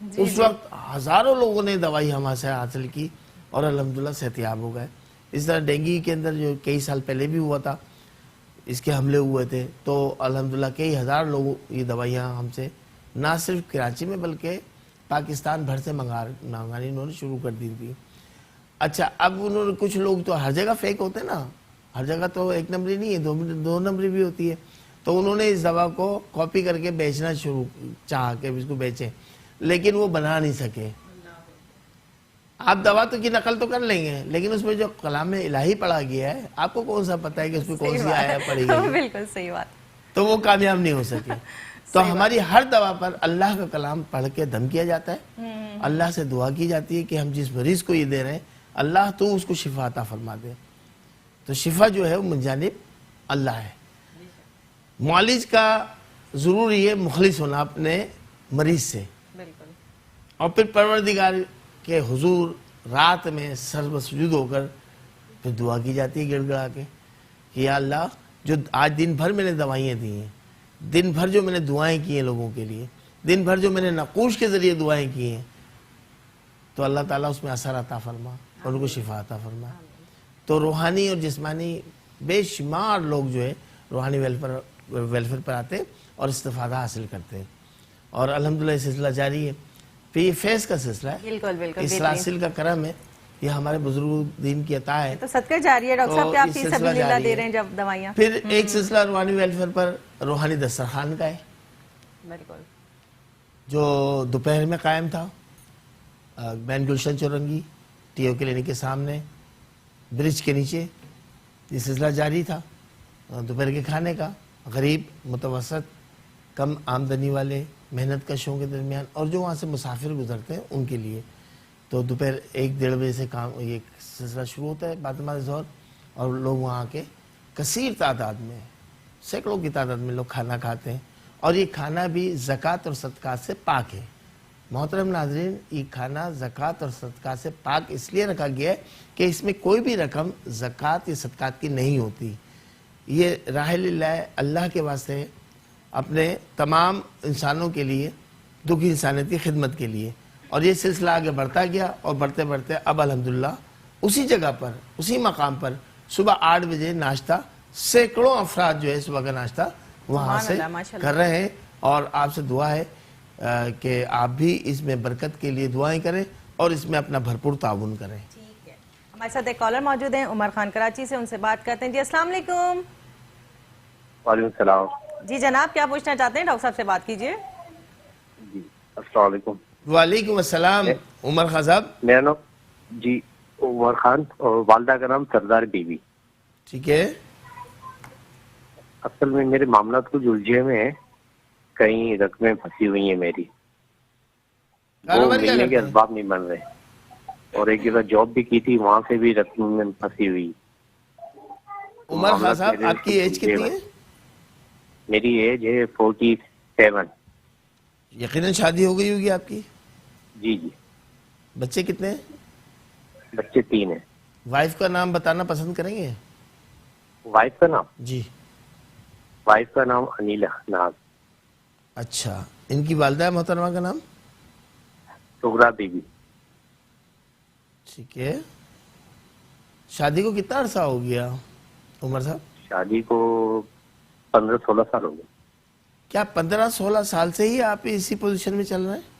اس وقت ہزاروں لوگوں نے دوائی ہمارے سے حاصل کی اور الحمدللہ صحتیاب ہو گئے. اس طرح ڈینگی کے اندر جو کئی سال پہلے بھی ہوا تھا، اس کے حملے ہوئے تھے، تو الحمدللہ کئی ہزار لوگ یہ دوائیاں ہم سے نہ صرف کراچی میں بلکہ پاکستان بھر سے منگانی انہوں نے شروع کر دی تھی. اچھا، اب انہوں نے کچھ لوگ تو ہر جگہ فیک ہوتے نا، ہر جگہ تو ایک نمبری نہیں ہے، دو نمبری بھی ہوتی ہے، تو انہوں نے اس دوا کو کاپی کر کے بیچنا شروع چاہا کہ اس کو بیچیں، لیکن وہ بنا نہیں سکے. آپ دوا تو کی نقل تو کر لیں گے، لیکن اس میں جو کلام الہی پڑھا گیا ہے، آپ کو کون سا پتہ ہے کہ اس میں کون سی آیت پڑھی گئی ہے؟ بالکل صحیح بات. تو وہ کامیاب نہیں ہو سکے. تو ہماری ہر دوا پر اللہ کا کلام پڑھ کے دم کیا جاتا ہے، اللہ سے دعا کی جاتی ہے کہ ہم جس مریض کو یہ دے رہے ہیں اللہ تو اس کو شفا عطا فرما دے. تو شفا جو ہے وہ من جانب اللہ ہے. معالج کا ضروری ہے مخلص ہونا اپنے مریض سے، بالکل. اور پھر پروردگار کے حضور رات میں سر بسجود ہو کر پھر دعا کی جاتی ہے گڑ گڑا کے کہ یا اللہ، جو آج دن بھر میں نے دوائیاں دی ہیں، دن بھر جو میں نے دعائیں کی ہیں لوگوں کے لیے، دن بھر جو میں نے نقوش کے ذریعے دعائیں کی ہیں، تو اللہ تعالیٰ اس میں اثر عطا فرما اور ان کو شفا عطا فرما. تو روحانی اور جسمانی بے شمار لوگ جو ہے روحانی ویلفیئر پر آتے ہیں اور استفادہ حاصل کرتے ہیں. اور الحمدللہ یہ سلسلہ جاری ہے. پھر یہ فیض کا سلسلہ ہے، بالکل بالکل. اس سلسلہ کا کرم ہے، یہ ہمارے بزرگ دین کی عطا ہے. تو صدقہ جاری ہے ڈاکٹر صاحب کہ آپ تو فی یہ سبیل سلسلہ اللہ جاری دے ہے. رہے ہیں جب دوائیاں. پھر ایک سلسلہ روحانی ویلفیئر پر روحانی دسترخوان کا ہے، بالکل. جو دوپہر میں قائم تھا مین گلشن چورنگی ٹی او کلینک کے سامنے برج کے نیچے. یہ سلسلہ جاری تھا دوپہر کے کھانے کا، غریب، متوسط، کم آمدنی والے، محنت کشوں کے درمیان، اور جو وہاں سے مسافر گزرتے ہیں ان کے لیے. تو دوپہر 1-1:30 بجے سے یہ سلسلہ شروع ہوتا ہے بعد نماز ظہر، اور لوگ وہاں کے کثیر تعداد میں، سینکڑوں کی تعداد میں لوگ کھانا کھاتے ہیں. اور یہ کھانا بھی زکوٰۃ اور صدقات سے پاک ہے. محترم ناظرین، یہ کھانا زکوٰۃ اور صدقات سے پاک اس لیے رکھا گیا ہے کہ اس میں کوئی بھی رقم زکوٰۃ یا صدقات کی نہیں ہوتی. یہ راہ اللہ، اللہ کے واسطے، اپنے تمام انسانوں کے لیے، دکھی انسانیت کی خدمت کے لیے. اور یہ سلسلہ آگے بڑھتا گیا اور بڑھتے بڑھتے اب الحمدللہ اسی جگہ پر، اسی مقام پر صبح 8 بجے ناشتہ، سینکڑوں افراد جو ہے صبح کا ناشتہ وہاں سے کر رہے ہیں. اور آپ سے دعا ہے کہ آپ بھی اس میں برکت کے لیے دعائیں کریں اور اس میں اپنا بھرپور تعاون کریں. ٹھیک ہے، ہمارے ساتھ ایک کالر موجود ہیں عمر خان کراچی سے، ان سے بات کرتے ہیں. جی السلام علیکم. وعلیکم السلام. جی جناب، کیا پوچھنا چاہتے ہیں؟ ڈاکٹر صاحب سے بات کیجیے. جی السلام علیکم. وعلیکم السلام. عمر خان صاحب. میرا نام جی عمر خان اور والدہ کا نام سردار بی بی. ٹھیک ہے. اصل میں میرے معاملات کچھ الجھے میں ہیں، کئی رقمیں پھنسی ہوئی ہیں میری، وہ کاروبار کیا ملنے کے کرتے ہیں؟ اسباب نہیں بن رہے. اور ایک جگہ جاب بھی کی تھی، وہاں سے بھی رقم میں پھنسی ہوئی. عمر خان صاحب آپ کی ایج کتنی ہے؟ میری ایج ہے 47. یقیناً شادی ہو گئی ہوگی آپ کی. جی جی. بچے کتنے ہیں؟ بچے 3 ہیں. وائف کا نام بتانا پسند کریں گے؟ وائف کا نام؟ جی. وائف کا نام انیلا ناز. اچھا، ان کی والدہ محترمہ کا نام؟ Sughra be be. ٹھیک ہے. شادی کو کتنا عرصہ ہو گیا عمر صاحب؟ شادی کو 15-16 سال ہو گئے. کیا 15-16 سال سے ہی آپ اسی پوزیشن میں چل رہے ہیں؟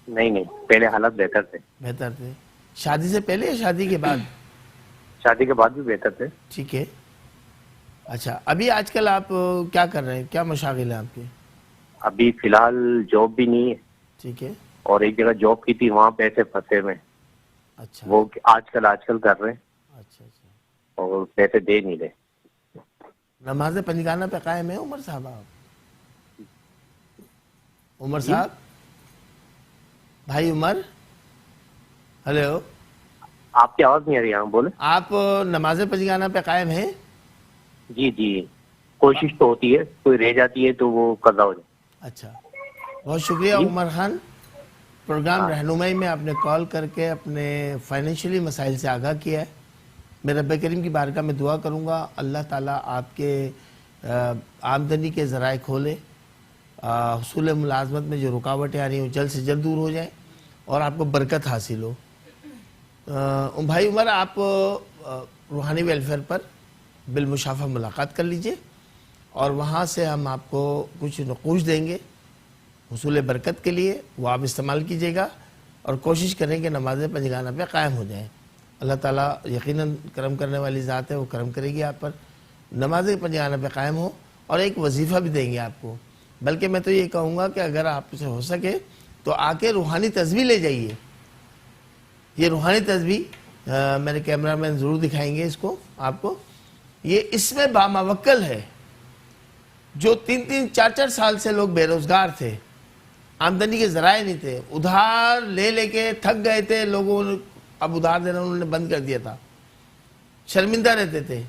نہیں نہیں، پہلے حالات بہتر تھے. بہتر تھے. شادی سے پہلے یا شادی کے بعد؟ شادی کے بعد بھی بہتر تھے. ٹھیک ہے. اچھا، ابھی آج کل آپ کیا کر رہے ہیں؟ کیا مشاغل ہیں آپ کے؟ ابھی فی الحال جاب بھی نہیں ہے. ٹھیک ہے. اور ایک جگہ جاب کی تھی، وہاں پیسے پھنسے میں. اچھا. وہ آج کل کر رہے ہیں اچھا اچھا. اور پیسے دے نہیں رہے. نماز پنجگانہ پہ قائم ہے عمر صاحب آپ؟ عمر صاحب، بھائی عمر، ہلو، آپ کی آواز نہیں آ رہی. ہاں بولے. آپ نماز پنجگانہ پہ قائم ہیں؟ جی جی، کوشش تو ہوتی ہے، کوئی رہ جاتی ہے تو وہ قضا ہو جائے. اچھا، بہت شکریہ عمر خان. پروگرام رہنمائی میں آپ نے کال کر کے اپنے فائنینشلی مسائل سے آگاہ کیا ہے. میں رب کریم کی بارگاہ میں دعا کروں گا اللہ تعالیٰ آپ کے آمدنی کے ذرائع کھولے حصول ملازمت میں جو رکاوٹیں آ رہی ہیں وہ جلد سے جلد دور ہو جائیں اور آپ کو برکت حاصل ہو. بھائی عمر, آپ روحانی ویلفیئر پر بالمشافہ ملاقات کر لیجئے اور وہاں سے ہم آپ کو کچھ نقوش دیں گے حصول برکت کے لیے, وہ آپ استعمال کیجئے گا اور کوشش کریں کہ نماز پنجگانہ پہ قائم ہو جائیں. اللہ تعالیٰ یقیناً کرم کرنے والی ذات ہے, وہ کرم کرے گی آپ پر. نماز پنجگانہ پہ قائم ہو اور ایک وظیفہ بھی دیں گے آپ کو. بلکہ میں تو یہ کہوں گا کہ اگر آپ سے ہو سکے تو آ کے روحانی تسبیح لے جائیے. یہ روحانی تسبیح میرے کیمرہ مین ضرور دکھائیں گے اس کو آپ کو. یہ اس میں باموکل ہے. جو 3-4 سال سے لوگ بے روزگار تھے, آمدنی کے ذرائع نہیں تھے, ادھار لے لے کے تھک گئے تھے, لوگوں نے اب ادھار دینا انہوں نے بند کر دیا تھا, شرمندہ رہتے تھے,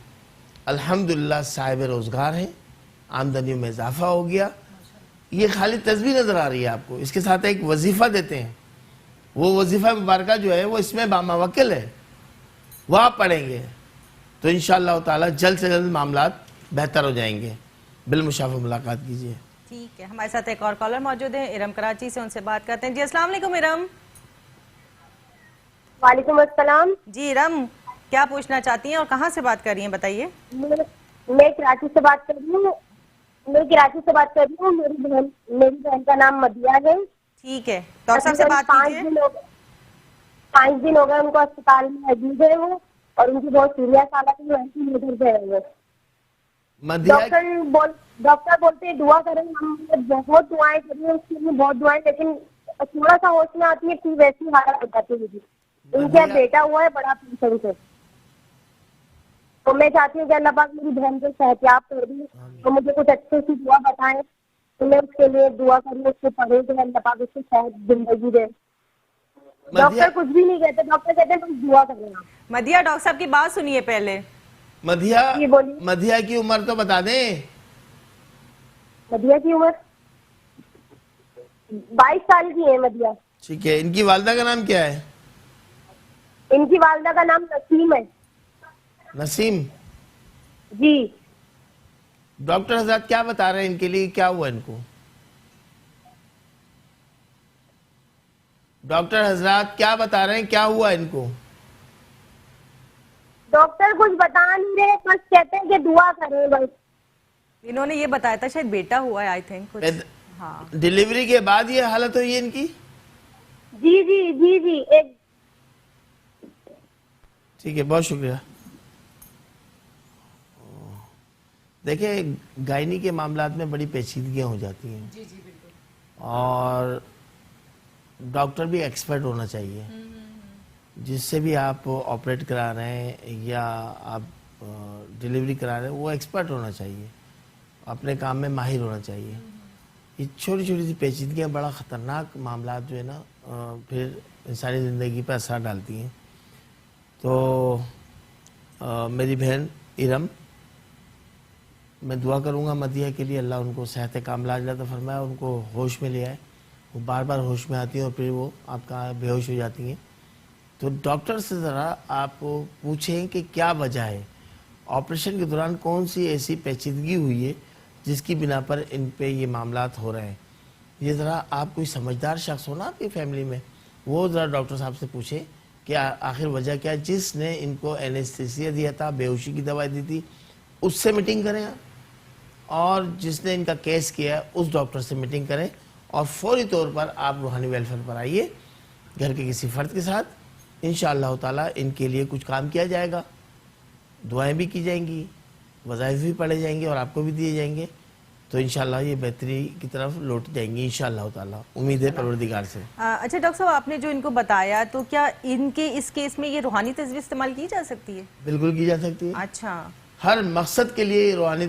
الحمدللہ صاحب روزگار ہیں, آمدنیوں میں اضافہ ہو گیا. یہ خالی تسبیح نظر آ رہی ہے آپ کو, اس کے ساتھ ایک وظیفہ دیتے ہیں. وہ وظیفہ مبارکہ جو ہے وہ اس میں باموکل ہے, وہ آپ پڑھیں گے تو انشاءاللہ تعالی جلد سے جلد معاملات بہتر ہو جائیں گے. بالمشافہ ملاقات کیجیے. ٹھیک ہے, ہمارے ساتھ ایک اور کالر موجود ہیں ارم کراچی سے, ان سے بات کرتے ہیں. جی السلام علیکم ارم. وعلیکم السلام. جی ارم, کیا پوچھنا چاہتی ہیں اور کہاں سے بات کر رہی ہیں, بتائیے. میں کراچی سے بات کر رہی ہوں. میری بہن کا نام مدیہ ہے. ٹھیک ہے, ڈاکٹر صاحب سے بات کیجیے. 5 دن ہو گئے ان کو اسپتال میں ایڈمٹ ہے وہ, اور ان کی بہت سیریس حالت ہے, وینٹیلیٹر پہ ہے وہ. ڈاکٹر بولتے ہیں دعا کریں, ہم بہت دعائیں کری ہیں اس کے لیے, بہت دعائیں, لیکن تھوڑا سا ہوش میں آتی ہے پھر ویسی حالت ہو جاتی ہے. ان کا بیٹا ہوا ہے بڑا پیشنٹ سے, تو میں چاہتی ہوں کہ اللہ پاک میری بہن کو صحتیاب کر دیں, تو مجھے کچھ اچھی سی دعا بتائیں تو میں اس کے لیے دعا کروں, اس کو پڑھوں کہ اللہ پاک اس کو صحت زندگی دے. ڈاکٹر کچھ بھی نہیں کہتے, ڈاکٹر کہتے ہیں تم دعا کریں. مدیہ, ڈاکٹر صاحب کی بات سنیے پہلے. مدیہ کی عمر تو بتا دیں. مدیہ کی عمر 22 سال کی ہے مدیہ. ٹھیک ہے, ان کی والدہ کا نام کیا ہے؟ ان کی والدہ کا نام نسیم ہے. نسیم جی. ڈاکٹر حضرات کیا بتا رہے ہیں ان کے لیے, کیا ہوا ان کو؟ ڈاکٹر حضرات کیا بتا رہے ہیں, کیا ہوا ان کو؟ ڈاکٹر کچھ بتا نہیں رہے, بس کہتے ہیں کہ دعا کریں بس. انہوں نے یہ بتایا تھا شاید بیٹا ہوا ہے, آئی تھنک. ہاں, ڈیلیوری کے بعد یہ حالت ہوئی ہے ان کی؟ جی جی جی جی. ٹھیک ہے, بہت شکریہ. دیکھیں, گائنی کے معاملات میں بڑی پیچیدگیاں ہو جاتی ہیں. جی جی بالکل. اور ڈاکٹر بھی ایکسپرٹ ہونا چاہیے. جس سے بھی آپ آپریٹ کرا رہے ہیں یا آپ ڈیلیوری کرا رہے ہیں, وہ ایکسپرٹ ہونا چاہیے, اپنے کام میں ماہر ہونا چاہیے. یہ چھوٹی چھوٹی سی پیچیدگیاں بڑا خطرناک معاملات جو ہے نا پھر انسانی زندگی پر اثر ڈالتی ہیں. تو میری بہن ارم, میں دعا کروں گا مدیہ کے لیے, اللہ ان کو صحت کاملہ عطا فرمائے, ان کو ہوش میں لے آئے. وہ بار بار ہوش میں آتی ہیں اور پھر وہ آپ کا بے ہوش ہو جاتی ہیں. تو ڈاکٹر سے ذرا آپ پوچھیں کہ کیا وجہ ہے, آپریشن کے دوران کون سی ایسی پیچیدگی ہوئی ہے جس کی بنا پر ان پہ یہ معاملات ہو رہے ہیں. یہ ذرا آپ کوئی سمجھدار شخص ہونا آپ کی فیملی میں, وہ ذرا ڈاکٹر صاحب سے پوچھیں کہ آخر وجہ کیا, جس نے ان کو اینستھیسیا دیا تھا, بے ہوشی کی دوائی دی تھی, اس سے میٹنگ کریں, اور جس نے ان کا کیس کیا اس ڈاکٹر سے میٹنگ کریں, اور فوری طور پر آپ روحانی ویلفیئر پر آئیے گھر کے کسی فرد کے ساتھ. انشاءاللہ تعالی ان کے لیے کچھ کام کیا جائے گا, دعائیں بھی کی جائیں گی, وظائف بھی پڑھے جائیں گے اور آپ کو بھی دیے جائیں گے. تو انشاءاللہ یہ بہتری کی طرف لوٹ جائیں گی انشاءاللہ تعالی, امید ہے پروردگار سے. اچھا ڈاکٹر صاحب, آپ نے جو ان کو بتایا, تو کیا ان کے اس کیس میں یہ روحانی تسبیح استعمال کی جا سکتی ہے؟ بالکل کی جا سکتی ہے. اچھا, ہر مقصد کے لیے روحانی,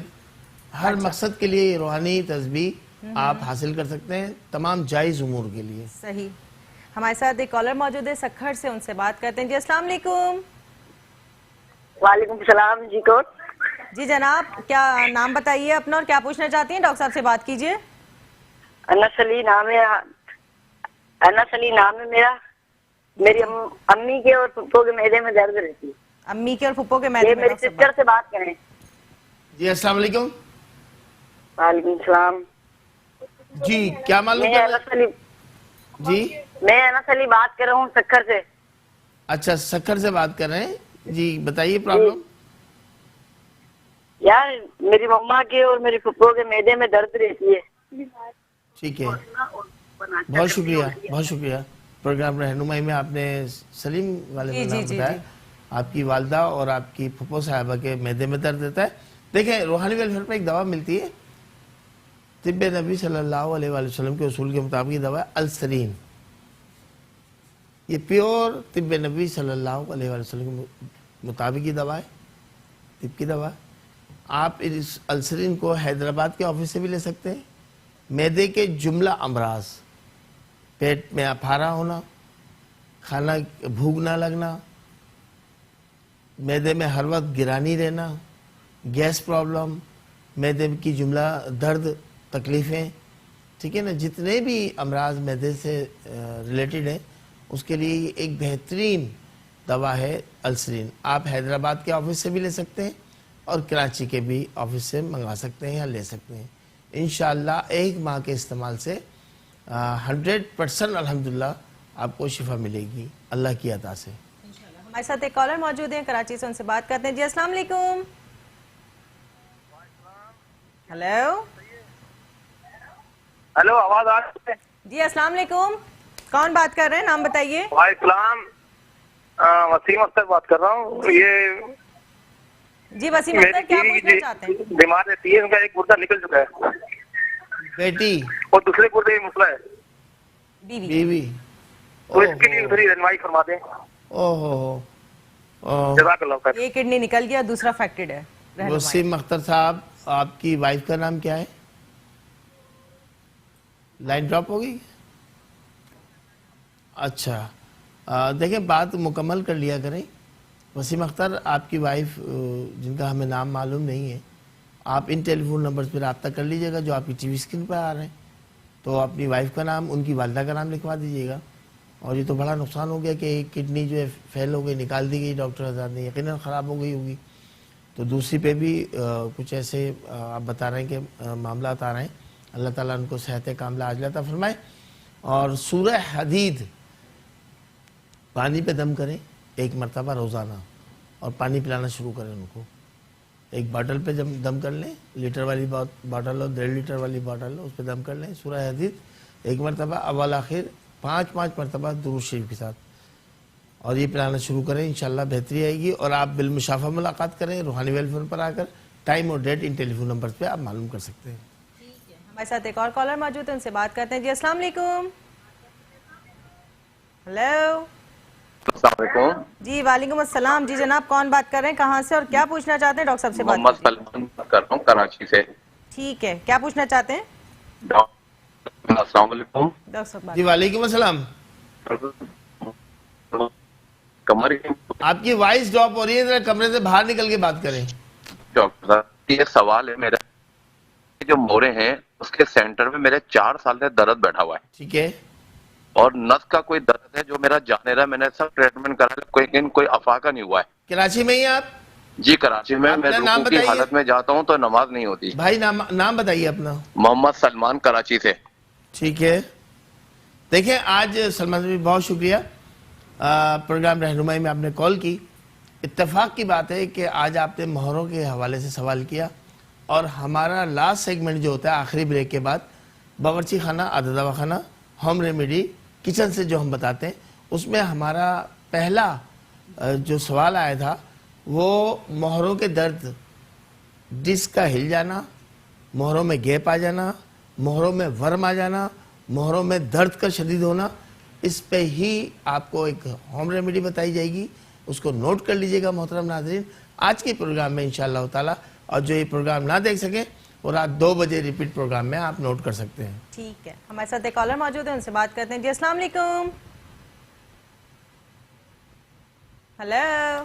ہر مقصد کے لیے روحانی تسبیح آپ حاصل کر سکتے ہیں, تمام جائز امور کے لیے. صحیح. ہمارے ساتھ ایک کالر موجود ہے سکھر سے, ان سے بات کرتے ہیں. جی السلام علیکم. وعلیکم السلام. جی کون؟ جی جناب, کیا نام بتائیے اپنا اور کیا پوچھنا چاہتی ہیں, ڈاکٹر صاحب سے بات کیجیے. انس علی نام ہے. انس علی نام ہے میرا. میری امی کے اور پھپھو کے معدے میں درد رہتی ہے. امی کے اور پھپھو کے معدے میں. میری سسٹر سے بات کریں. جی السلام علیکم. وعلیکم السلام. جی کیا معلوم میں کر انس علی جی میں انس علی بات کر رہا ہوں سکھر سے. اچھا سکھر سے بات کر رہے ہیں جی بتائیے پرابلم. یار میری مما کے اور میری پھپھو کے معدے میں درد رہتی ہے. ٹھیک ہے بہت شکریہ بہت شکریہ. پروگرام رہنمائی میں آپ نے سلیم والے جی، کا جی، نام جی، بتایا. جی. آپ کی والدہ اور آپ کی پھپھو صاحبہ کے معدے میں درد دیتا ہے. دیکھیں روحانی ویلفیئر پہ ایک دوا ملتی ہے طب نبی صلی اللہ علیہ وآلہ وسلم کے اصول کے مطابق یہ دوا ہے السرین. یہ پیور طب نبی صلی اللہ علیہ وآلہ وسلم کے مطابق یہ دوا ہے طب کی دوا. آپ اس السرین کو حیدرآباد کے آفس سے بھی لے سکتے ہیں. معدے کے جملہ امراض، پیٹ میں اپھارا ہونا، کھانا بھوک نہ لگنا، معدے میں ہر وقت گرانی رہنا، گیس پرابلم، معدے کی جملہ درد تکلیفیں، ٹھیک ہے نا، جتنے بھی امراض معدے سے ریلیٹڈ ہیں اس کے لیے ایک بہترین دوا ہے السرین. آپ حیدرآباد کے آفس سے بھی لے سکتے ہیں اور کراچی کے بھی آفس سے منگوا سکتے ہیں یا لے سکتے ہیں. انشاءاللہ ایک ماہ کے استعمال سے 100% الحمدللہ آپ کو شفا ملے گی اللہ کی عطا سے. ہمارے ساتھ ایک کالر موجود ہیں کراچی سے، ان سے بات کرتے ہیں. جی السلام علیکم. ہیلو ہیلو آواز آ رہی ہے؟ جی السلام علیکم، کون بات کر رہے ہیں؟ نام بتائیے. وعلیکم السلام، وسیم اختر بات کر رہا ہوں. یہ جی وسیم اختر کیا پوچھنا چاہتے ہیں؟ بیمار رہتی ہے، ان کا ایک گردہ نکل چکا ہے بیٹی اور دوسرے گردے میں مسئلہ ہے، بیوی. بیوی تو اس کے لیے تھوڑی رہنمائی فرما دیں. جزاک اللہ خیر. ایک کڈنی نکل گیا، دوسرا افیکٹڈ ہے. رہنمائی. وسیم اختر صاحب آپ کی وائف کا نام کیا ہے؟ لائن ڈراپ ہو گئی. اچھا دیکھیں بات مکمل کر لیا کریں. وسیم اختر آپ کی وائف جن کا ہمیں نام معلوم نہیں ہے، آپ ان ٹیلی فون نمبرز پہ رابطہ کر لیجئے گا جو آپ کی ٹی وی اسکرین پر آ رہے ہیں. تو اپنی وائف کا نام، ان کی والدہ کا نام لکھوا دیجئے گا. اور یہ تو بڑا نقصان ہو گیا کہ ایک کڈنی جو ہے فیل ہو گئی، نکال دی گئی ڈاکٹر حضرات نے، یقیناً خراب ہو گئی ہوگی. تو دوسری پہ بھی کچھ ایسے آپ بتا رہے ہیں کہ معاملات آ رہے ہیں. اللہ تعالیٰ ان کو صحت کاملہ عاجلہ عطا فرمائے. اور سورہ حدید پانی پہ دم کریں 1 مرتبہ روزانہ، اور پانی پلانا شروع کریں ان کو. 1 باٹل پہ جب دم کر لیں، لیٹر والی باٹل ہو، 1.5 لیٹر والی باٹل ہو، اس پہ دم کر لیں سورہ حدید 1 مرتبہ، اول آخر 5 مرتبہ درود شریف کے ساتھ، اور یہ پلانا شروع کریں. انشاءاللہ بہتری آئے گی. اور آپ بالمشافہ ملاقات کریں روحانی ویلفیئر پر آ کر. ٹائم اور ڈیٹ ان ٹیلی فون نمبر پہ آپ معلوم کر سکتے ہیں. ہمارے ساتھ ایک اور کالر موجود ہے، ان سے بات کرتے ہیں. جی السلام علیکم. ہیلو السلام علیکم. جی وعلیکم السلام. جی جناب کون بات کر رہے ہیں، کہاں سے اور کیا پوچھنا چاہتے ہیں؟ ڈاکٹر صاحب سے بات محمد کیجیے. سلمان بات کر رہا ہوں کراچی سے. ٹھیک ہے، کیا پوچھنا چاہتے ہیں؟ السلام علیکم. ڈاکٹر صاحب بات. جی وعلیکم السلام. کمر کی آپ کی وائس ڈراپ ہو رہی ہے، ذرا کمرے سے باہر نکل کے بات کریں. ڈاکٹر صاحب یہ سوال ہے میرا، جو مورے ہیں اس کے سینٹر میں میرے 4 سال سے درد بیٹھا ہوا ہے، ٹھیک ہے. اور نس کا کوئی درد ہے جو میرا جانے رہا. میں نے سب ٹریٹمنٹ کرا لیکن کوئی افاقہ نہیں ہوا ہے. کراچی میں ہی آپ؟ جی کراچی میں. میں اپنا نام رکوع کی بتائیے. حالت میں جاتا ہوں تو نماز نہیں ہوتی. بھائی نام بتائیے اپنا. محمد سلمان کراچی سے. ٹھیک ہے. دیکھیں آج سلمان صاحب بہت شکریہ، پروگرام رہنمائی میں آپ نے کال کی. اتفاق کی بات ہے کہ آج آپ نے مہروں کے حوالے سے سوال کیا، اور ہمارا لاسٹ سیگمنٹ جو ہوتا ہے آخری بریک کے بعد، باورچی خانہ، آدھا دوا خانہ، ہوم ریمیڈی، کچن سے جو ہم بتاتے ہیں، اس میں ہمارا پہلا جو سوال آیا تھا وہ مہروں کے درد، ڈسک کا ہل جانا، مہروں میں گیپ آ جانا، مہروں میں ورم آ جانا، مہروں میں درد کا شدید ہونا. اس پہ ہی آپ کو ایک ہوم ریمیڈی بتائی جائے گی، اس کو نوٹ کر لیجئے گا محترم ناظرین آج کے پروگرام میں انشاءاللہ تعالی. اور جو یہ پروگرام نہ دیکھ سکیں وہ رات 2 بجے ریپیٹ پروگرام میں آپ نوٹ کر سکتے ہیں. ٹھیک ہے، ہمارے ساتھ ایک کالر موجود ہے، ان سے بات کرتے ہیں. جی السلام علیکم. ہیلو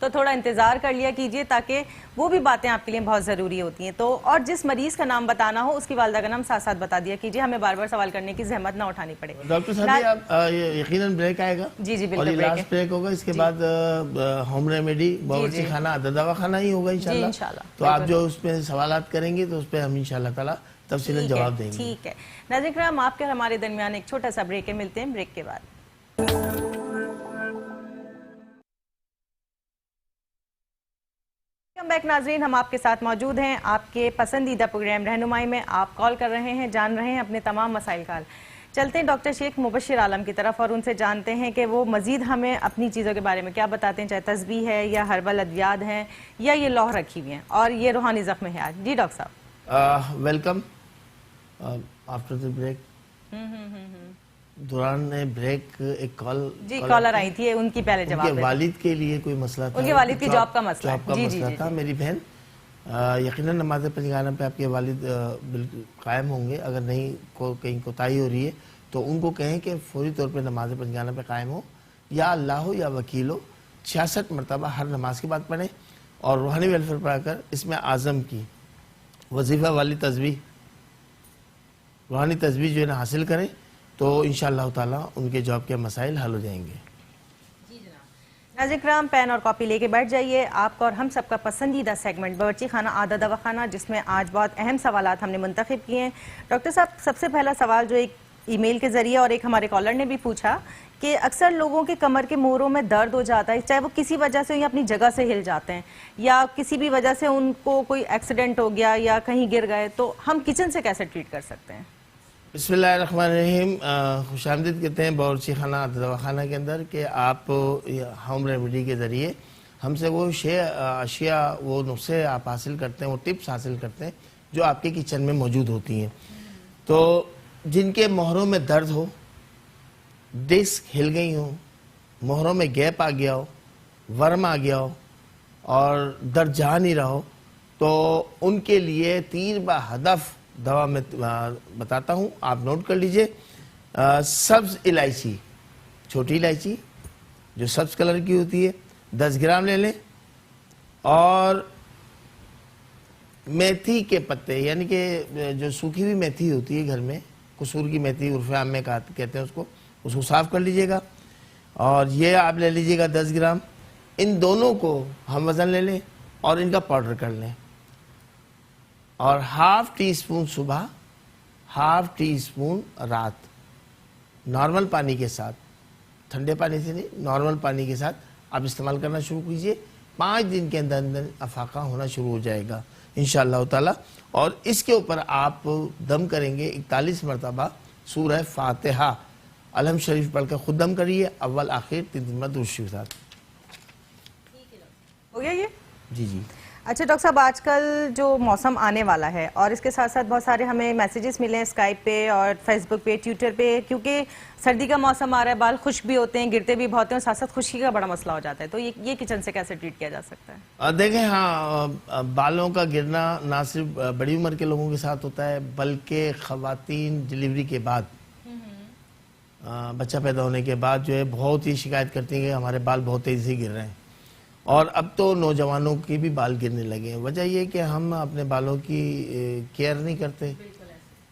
تو تھوڑا انتظار کر لیا کیجیے تاکہ وہ بھی باتیں آپ کے لیے بہت ضروری ہوتی ہیں. تو اور جس مریض کا نام بتانا ہو اس کی والدہ کا نام ساتھ ساتھ بتا دیا کیجیے، ہمیں بار بار سوال کرنے کی زحمت نہ اٹھانی پڑے. ڈاکٹر صاحب یقیناً بریک آئے گا. جی جی بالکل اور یہ لاسٹ بریک ہوگا، اس کے بعد ہوم ریمیڈی باورچی خانہ دوا خانہ ہی ہوگا انشاءاللہ. تو آپ جو اس میں سوالات کریں گے تو اس پہ ہم انشاءاللہ تعالیٰ تفصیلاً جواب دیں گے. ٹھیک ہے ناظرین کرام، آپ کے ہمارے درمیان ایک چھوٹا سا بریک ہے، ملتے ہیں بریک کے بعد. ویلکم بیک ناظرین، ہم آپ کے ساتھ موجود ہیں آپ کے پسندیدہ پروگرام رہنمائی میں. آپ کال کر رہے ہیں، جان رہے ہیں اپنے تمام مسائل کا حل. چلتے ہیں ڈاکٹر شیخ مبشر عالم کی طرف اور ان سے جانتے ہیں کہ وہ مزید ہمیں اپنی چیزوں کے بارے میں کیا بتاتے ہیں، چاہے تسبیح ہے یا ہربل ادویات ہیں یا یہ لوح رکھی ہوئی ہیں اور یہ روحانی زخم ہے. جی ڈاکٹر صاحب ویلکم آفٹر دی بریک. دوران بریک ایک کال جی کالر آئی تھی، ان کی پہلے جواب ان کے والد کے لیے کوئی مسئلہ تھا، ان کے والد کی جاب کا مسئلہ تھا. میری بہن یقیناً نماز پنجگانہ پہ آپ کے والد بالکل قائم ہوں گے. اگر نہیں کہیں کوتاہی ہو رہی ہے تو ان کو کہیں کہ فوری طور پہ نماز پنجگانہ پہ قائم ہو، یا اللہ ہو یا وکیل ہو 66 مرتبہ ہر نماز کے بعد پڑھیں اور روحانی ویلفیئر پڑھا کر اس میں اعظم کی وظیفہ والی تسبیح، روحانی تسبیح جو ہے نا حاصل کریں تو انشاءاللہ تعالیٰ ان کے جاب کے مسائل حل ہو جائیں گے. ناظرین کرام پین اور کاپی لے کے بیٹھ جائیے. آپ کا اور ہم سب کا پسندیدہ سیگمنٹ باورچی خانہ آدھا دواخانہ، جس میں آج بہت اہم سوالات ہم نے منتخب کیے ہیں. ڈاکٹر صاحب سب سے پہلا سوال جو ایک ای میل کے ذریعے اور ایک ہمارے کالر نے بھی پوچھا کہ اکثر لوگوں کے کمر کے موڑوں میں درد ہو جاتا ہے، چاہے وہ کسی وجہ سے یا اپنی جگہ سے ہل جاتے ہیں یا کسی بھی وجہ سے ان کو کوئی ایکسیڈنٹ ہو گیا یا کہیں گر گئے، تو ہم کچن سے کیسے ٹریٹ کر سکتے ہیں؟ بسم اللہ الرحمن الرحیم. خوش آمدید کہتے ہیں باورچی خانہ دواخانہ کے اندر کہ آپ ہوم ریمیڈی کے ذریعے ہم سے وہ اشیاء وہ نسخے آپ حاصل کرتے ہیں، وہ ٹپس حاصل کرتے ہیں جو آپ کے کچن میں موجود ہوتی ہیں. تو جن کے مہروں میں درد ہو، ڈسک ہل گئی ہو، مہروں میں گیپ آ گیا ہو، ورم آ گیا ہو اور درد جا نہیں رہا ہو، تو ان کے لیے تیر بہدف دوا میں بتاتا ہوں، آپ نوٹ کر لیجئے. سبز الائچی، چھوٹی الائچی جو سبز کلر کی ہوتی ہے 10 گرام لے لیں، اور میتھی کے پتے، یعنی کہ جو سوکھی ہوئی میتھی ہوتی ہے گھر میں، قصور کی میتھی عرف عام میں کہتے ہیں اس کو صاف کر لیجئے گا اور یہ آپ لے لیجئے گا 10 گرام. ان دونوں کو ہم وزن لے لیں اور ان کا پاؤڈر کر لیں، اور ½ ٹی اسپون صبح، ½ ٹی اسپون رات، نارمل پانی کے ساتھ، ٹھنڈے پانی سے نہیں، نارمل پانی کے ساتھ آپ استعمال کرنا شروع کیجئے. 5 دن کے اندر اندر افاقہ ہونا شروع ہو جائے گا انشاءاللہ تعالی. اور اس کے اوپر آپ دم کریں گے 41 مرتبہ سورہ فاتحہ الحمد شریف پڑھ کر خود دم کریے، اول آخر 3 دن بعد دوسری کے ساتھ. ہو گیا یہ؟ جی جی. اچھا ڈاکٹر صاحب، آج کل جو موسم آنے والا ہے اور اس کے ساتھ ساتھ بہت سارے ہمیں میسیجز ملے ہیں اسکائپ پہ اور فیس بک پہ، ٹویٹر پہ، کیونکہ سردی کا موسم آ رہا ہے، بال خشک بھی ہوتے ہیں، گرتے بھی بہت ہیں، اور ساتھ ساتھ خشکی کا بڑا مسئلہ ہو جاتا ہے، تو یہ کچن سے کیسے ٹریٹ کیا جا سکتا ہے؟ دیکھیں ہاں، بالوں کا گرنا نہ صرف بڑی عمر کے لوگوں کے ساتھ ہوتا ہے بلکہ خواتین ڈیلیوری کے بعد، بچہ پیدا ہونے کے بعد جو ہے بہت ہی شکایت کرتی ہیں کہ ہمارے بال بہت تیزی سے گر رہے ہیں. اور اب تو نوجوانوں کے بھی بال گرنے لگے ہیں. وجہ یہ کہ ہم اپنے بالوں کی کیئر نہیں کرتے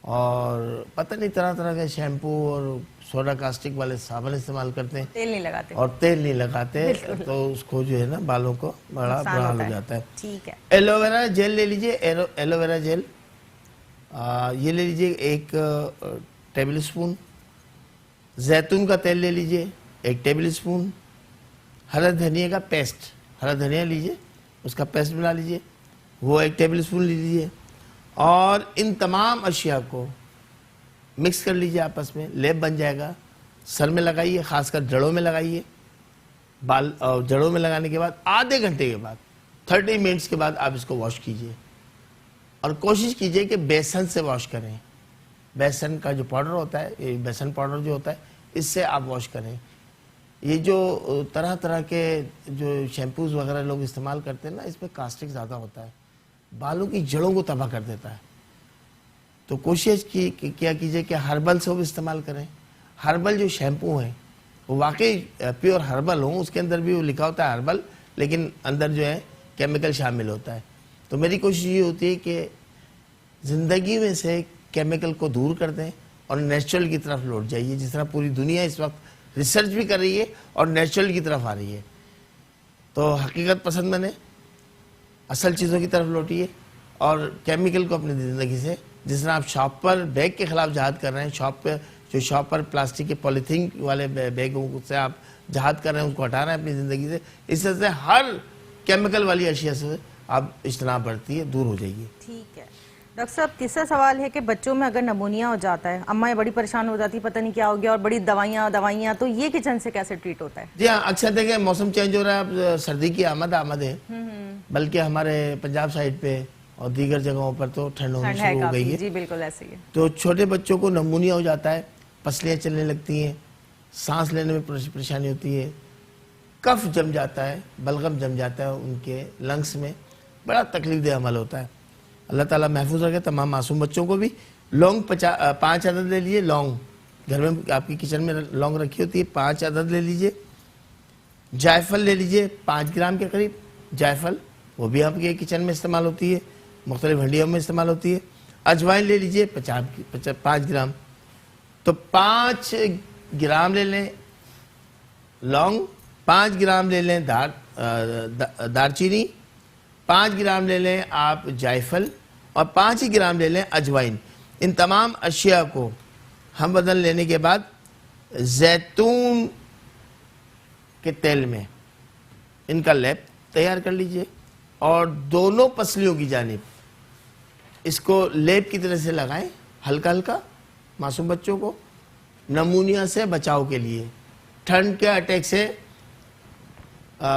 اور پتہ نہیں طرح طرح کے شیمپو اور سوڈا کاسٹک والے صابن استعمال کرتے ہیں، تیل نہیں لگاتے اور تیل نہیں لگاتے، تو اس کو جو ہے نا بالوں کو بڑا برا حال ہو جاتا ہے. ٹھیک ہے. ایلو ویرا جیل لے لیجئے، ایلو ویرا جیل یہ لے لیجئے 1 ٹیبل اسپون. زیتون کا تیل لے لیجئے 1 ٹیبل اسپون. ہرا دھنیا کا پیسٹ، ہرا دھنیا لیجئے، اس کا پیسٹ بنا لیجئے، وہ 1 ٹیبل اسپون لے لیجئے. اور ان تمام اشیاء کو مکس کر لیجئے آپس میں، لیپ بن جائے گا. سر میں لگائیے، خاص کر جڑوں میں لگائیے. بال جڑوں میں لگانے کے بعد آدھے گھنٹے کے بعد 30 منٹس کے بعد آپ اس کو واش کیجئے، اور کوشش کیجئے کہ بیسن سے واش کریں. بیسن کا جو پاؤڈر ہوتا ہے، بیسن پاؤڈر جو ہوتا ہے، اس سے آپ واش کریں. یہ جو طرح طرح کے جو شیمپوز وغیرہ لوگ استعمال کرتے ہیں نا، اس میں کاسٹک زیادہ ہوتا ہے، بالوں کی جڑوں کو تباہ کر دیتا ہے. تو کوشش کی کہ کیا کیجئے کہ ہربل سے بھی استعمال کریں. ہربل جو شیمپو ہیں وہ واقعی پیور ہربل ہوں, اس کے اندر بھی وہ لکھا ہوتا ہے ہربل, لیکن اندر جو ہے کیمیکل شامل ہوتا ہے. تو میری کوشش یہ ہوتی ہے کہ زندگی میں سے کیمیکل کو دور کر دیں اور نیچرل کی طرف لوٹ جائیے, جس طرح پوری دنیا اس وقت ریسرچ بھی کر رہی ہے اور نیچرل کی طرف آ رہی ہے. تو حقیقت پسند بنے, اصل چیزوں کی طرف لوٹیے اور کیمیکل کو اپنی زندگی سے, جس طرح آپ شاپ پر بیگ کے خلاف جہاد کر رہے ہیں, شاپ پر پلاسٹک کے پولیتھین والے بیگوں سے آپ جہاد کر رہے ہیں, اس کو ہٹا رہے ہیں اپنی زندگی سے, اس طرح سے ہر کیمیکل والی اشیاء سے آپ اجتناب برتیے, دور ہو جائیے. ٹھیک ہے ڈاکٹر صاحب, تیسرا سوال ہے کہ بچوں میں اگر نمونیا ہو جاتا ہے, اماں بڑی پریشان ہو جاتی, پتہ نہیں کیا ہو گیا, اور بڑی دوائیاں, تو یہ کچن سے کیسے ٹریٹ ہوتا ہے؟ جی ہاں, اکثر دیکھیں موسم چینج ہو رہا ہے, اب سردی کی آمد ہے, بلکہ ہمارے پنجاب سائڈ پہ اور دیگر جگہوں پر تو ٹھنڈ ہونی شروع ہو گئی ہے. جی بالکل ایسے ہی ہے. تو چھوٹے بچوں کو نمونیا ہو جاتا ہے, پسلیاں چلنے لگتی ہیں, سانس لینے میں پریشانی ہوتی ہے, کف جم جاتا ہے, بلغم جم جاتا ہے ان کے لنگس میں, بڑا تکلیف دہ عمل ہوتا ہے. اللہ تعالیٰ محفوظ رکھے تمام معصوم بچوں کو بھی. لونگ 5 عدد لے لیجئے, لونگ گھر میں آپ کی کچن میں لونگ رکھی ہوتی ہے, 5 عدد لے لیجئے. جائفل لے لیجئے 5 گرام کے قریب, جائفل وہ بھی آپ کے کچن میں استعمال ہوتی ہے, مختلف ہنڈیوں میں استعمال ہوتی ہے. اجوائن لے لیجئے 5 گرام. تو 5 گرام لے لیں لونگ, 5 گرام لے لیں دارچینی, 5 گرام لے لیں آپ جائفل, اور 5 گرام لے لیں اجوائن. ان تمام اشیاء کو ہم بدل لینے کے بعد زیتون کے تیل میں ان کا لیپ تیار کر لیجئے, اور دونوں پسلیوں کی جانب اس کو لیپ کی طرح سے لگائیں ہلکا ہلکا معصوم بچوں کو, نمونیا سے بچاؤ کے لیے, ٹھنڈ کے اٹیک سے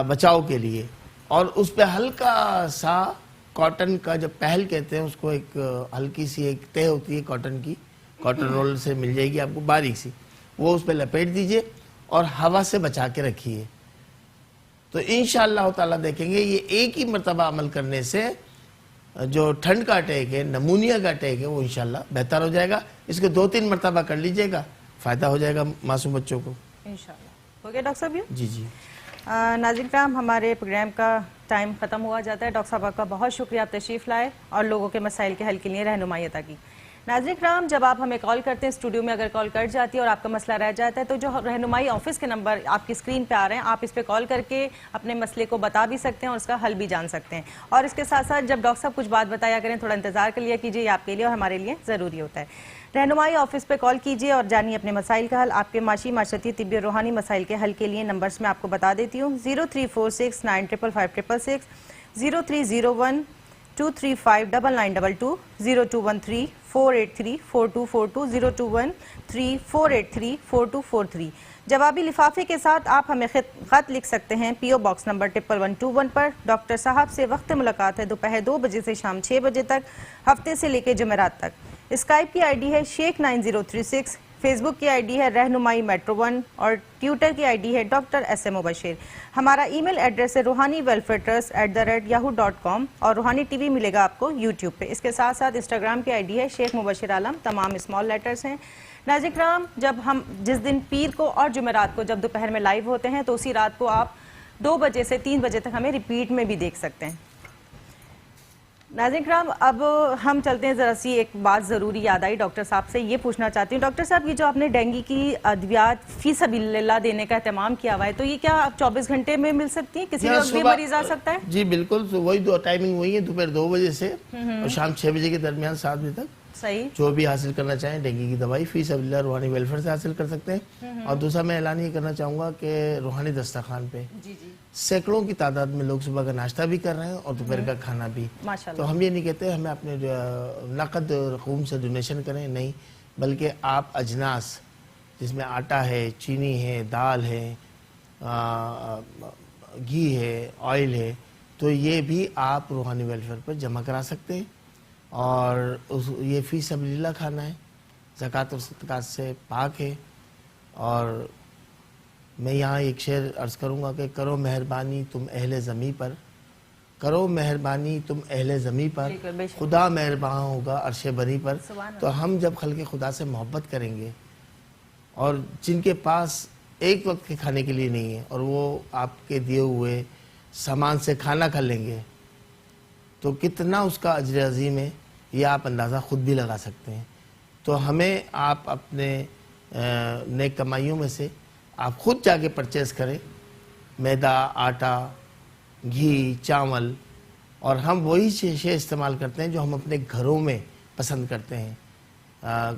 بچاؤ کے لیے. اور اس پہ ہلکا سا کاٹن کا, جو پہل کہتے ہیں اس کو, ایک ہلکی سی ایک تہ ہوتی ہے کاٹن کی, کاٹن رول سے مل جائے گی آپ کو باریک سی, وہ اس پہ لپیٹ دیجئے اور ہوا سے بچا کے رکھیے. تو انشاءاللہ تعالیٰ دیکھیں گے یہ ایک ہی مرتبہ عمل کرنے سے جو ٹھنڈ کا اٹیک ہے, نمونیا کا اٹیک ہے, وہ انشاءاللہ بہتر ہو جائے گا. اس کو 2-3 مرتبہ کر لیجئے گا, فائدہ ہو جائے گا معصوم بچوں کو انشاءاللہ. ہو گیا ڈاکٹر صاحب؟ جی ناظرین کرام, ہمارے پروگرام کا ٹائم ختم ہوا جاتا ہے. ڈاکٹر صاحب آپ کا بہت شکریہ, آپ تشریف لائے اور لوگوں کے مسائل کے حل کے لیے رہنمائی عطا کی. ناظرین کرام, جب آپ ہمیں کال کرتے ہیں, اسٹوڈیو میں اگر کال کٹ جاتی ہے اور آپ کا مسئلہ رہ جاتا ہے, تو جو رہنمائی آفس کے نمبر آپ کی اسکرین پہ آ رہے ہیں, آپ اس پہ کال کر کے اپنے مسئلے کو بتا بھی سکتے ہیں اور اس کا حل بھی جان سکتے ہیں. اور اس کے ساتھ ساتھ جب ڈاکٹر صاحب کچھ بات بتایا کریں, تھوڑا انتظار کر لیا کیجیے, یہ آپ کے لیے اور ہمارے لیے ضروری ہوتا ہے. رہنمائی آفس پہ کال کیجیے اور جانیے اپنے مسائل کا حل. آپ کے معاشی, معاشرتی, طبی اور روحانی مسائل کے حل کے لیے نمبرز میں آپ کو بتا دیتی ہوں. 0346955556, 030123599922, 021348342242, 021348342243. جوابی لفافے کے ساتھ آپ ہمیں خط لکھ سکتے ہیں پی او باکس نمبر 1121 پر. ڈاکٹر صاحب سے وقت ملاقات ہے دوپہر 2 بجے سے شام 6 بجے تک, ہفتے سے لے کے جمعرات تک. اسکائپ کی آئی ڈی ہے شیخ 9036, فیس بک کی آئی ڈی ہے رہنمائی میٹرو 1, اور ٹویٹر کی آئی ڈی ہے ڈاکٹر SM مبشر. ہمارا ای میل ایڈریس ہے rohaniwelfaretrust@yahoo.com, اور روحانی ٹی وی ملے گا آپ کو یوٹیوب پہ. اس کے ساتھ ساتھ انسٹاگرام کی آئی ڈی ہے شیخ مبشر عالم, تمام اسمال لیٹرز ہیں. ناظرین کرام, جب ہم جس دن پیر کو اور جمعرات کو جب دوپہر میں لائیو ہوتے ہیں, تو اسی رات کو آپ 2 بجے سے 3 بجے تک ہمیں ریپیٹ میں بھی دیکھ سکتے ہیں. ناظرین کرام, اب ہم چلتے ہیں, ذرا سی ایک بات ضروری یاد آئی, ڈاکٹر صاحب سے یہ پوچھنا چاہتی ہوں. ڈاکٹر صاحب, یہ جو آپ نے ڈینگی کی ادویات فی سبیل اللہ دینے کا اہتمام کیا ہوا ہے, تو یہ کیا 24 گھنٹے میں مل سکتی ہیں, کسی وقت بھی مریض آ سکتا ہے؟ جی بالکل, وہی ٹائمنگ وہی ہے, دوپہر 2 بجے سے اور شام 6 بجے کے درمیان 7 بجے تک. صحیح. جو بھی حاصل کرنا چاہیں ڈینگی کی دوائی فی سبیل اللہ روحانی ویلفیئر سے حاصل کر سکتے ہیں. اور دوسرا میں اعلان یہ کرنا چاہوں گا کہ روحانی دسترخوان پہ سینکڑوں کی تعداد میں لوگ صبح کا ناشتہ بھی کر رہے ہیں اور دوپہر کا کھانا بھی. تو ہم یہ نہیں کہتے ہمیں اپنے نقد رقوم سے ڈونیشن کریں, نہیں, بلکہ آپ اجناس جس میں آٹا ہے, چینی ہے, دال ہے, گھی ہے, آئل ہے, تو یہ بھی آپ روحانی ویلفیئر پر جمع کرا سکتے ہیں. اور یہ فی سبیل اللہ کھانا ہے, زکوٰۃ اور صدقات سے پاک ہے. اور میں یہاں ایک شعر عرض کروں گا کہ کرو مہربانی تم اہل زمیں پر, کرو مہربانی تم اہل زمیں پر، بالکل، بے شک۔ خدا مہربان ہوگا عرش بری پر۔ سبحان اللہ۔ تو ہم جب خلق خدا سے محبت کریں گے اور جن کے پاس ایک وقت کے کھانے کے لیے نہیں ہے اور وہ آپ کے دیے ہوئے سامان سے کھانا کھا لیں گے تو کتنا اس کا اجر عظیم ہے یہ آپ اندازہ خود بھی لگا سکتے ہیں۔ تو ہمیں آپ اپنے نیک کمائیوں میں سے آپ خود جا کے پرچیز کریں، میدا، آٹا، گھی، چاول، اور ہم وہی شے استعمال کرتے ہیں جو ہم اپنے گھروں میں پسند کرتے ہیں۔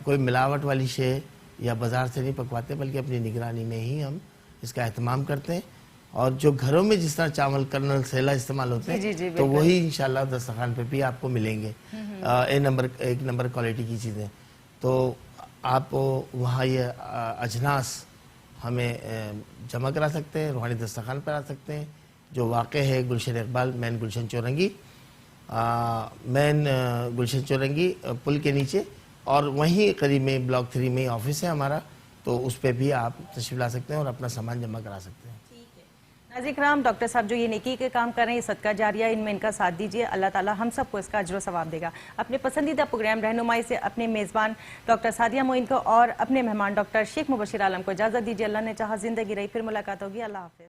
کوئی ملاوٹ والی شے یا بازار سے نہیں پکواتے بلکہ اپنی نگرانی میں ہی ہم اس کا اہتمام کرتے ہیں، اور جو گھروں میں جس طرح چاول، کرنل، سیلا استعمال ہوتے ہیں جی، تو وہی انشاءاللہ دسترخوان پہ بھی آپ کو ملیں گے، ایک نمبر کوالٹی کی چیزیں۔ تو آپ وہاں یہ اجناس ہمیں جمع کرا سکتے ہیں، روحانی دسترخوان پر آ سکتے ہیں، جو واقع ہے گلشن اقبال مین گلشن چورنگی، مین گلشن چورنگی پل کے نیچے، اور وہیں قریب میں بلاک 3 میں آفس ہے ہمارا، تو اس پہ بھی آپ تشریف لا سکتے ہیں اور اپنا سامان جمع کرا سکتے ہیں۔ ناظرین کرام، ڈاکٹر صاحب جو یہ نیکی کے کام کر رہے ہیں، صدقہ جاریہ، ان میں ان کا ساتھ دیجیے، اللہ تعالیٰ ہم سب کو اس کا اجر و ثواب دے گا۔ اپنے پسندیدہ پروگرام رہنمائی سے اپنے میزبان ڈاکٹر سعدیہ معین کو اور اپنے مہمان ڈاکٹر شیخ مبشر عالم کو اجازت دیجیے۔ اللہ نے چاہا زندگی رہی، پھر ملاقات ہوگی۔ اللہ حافظ۔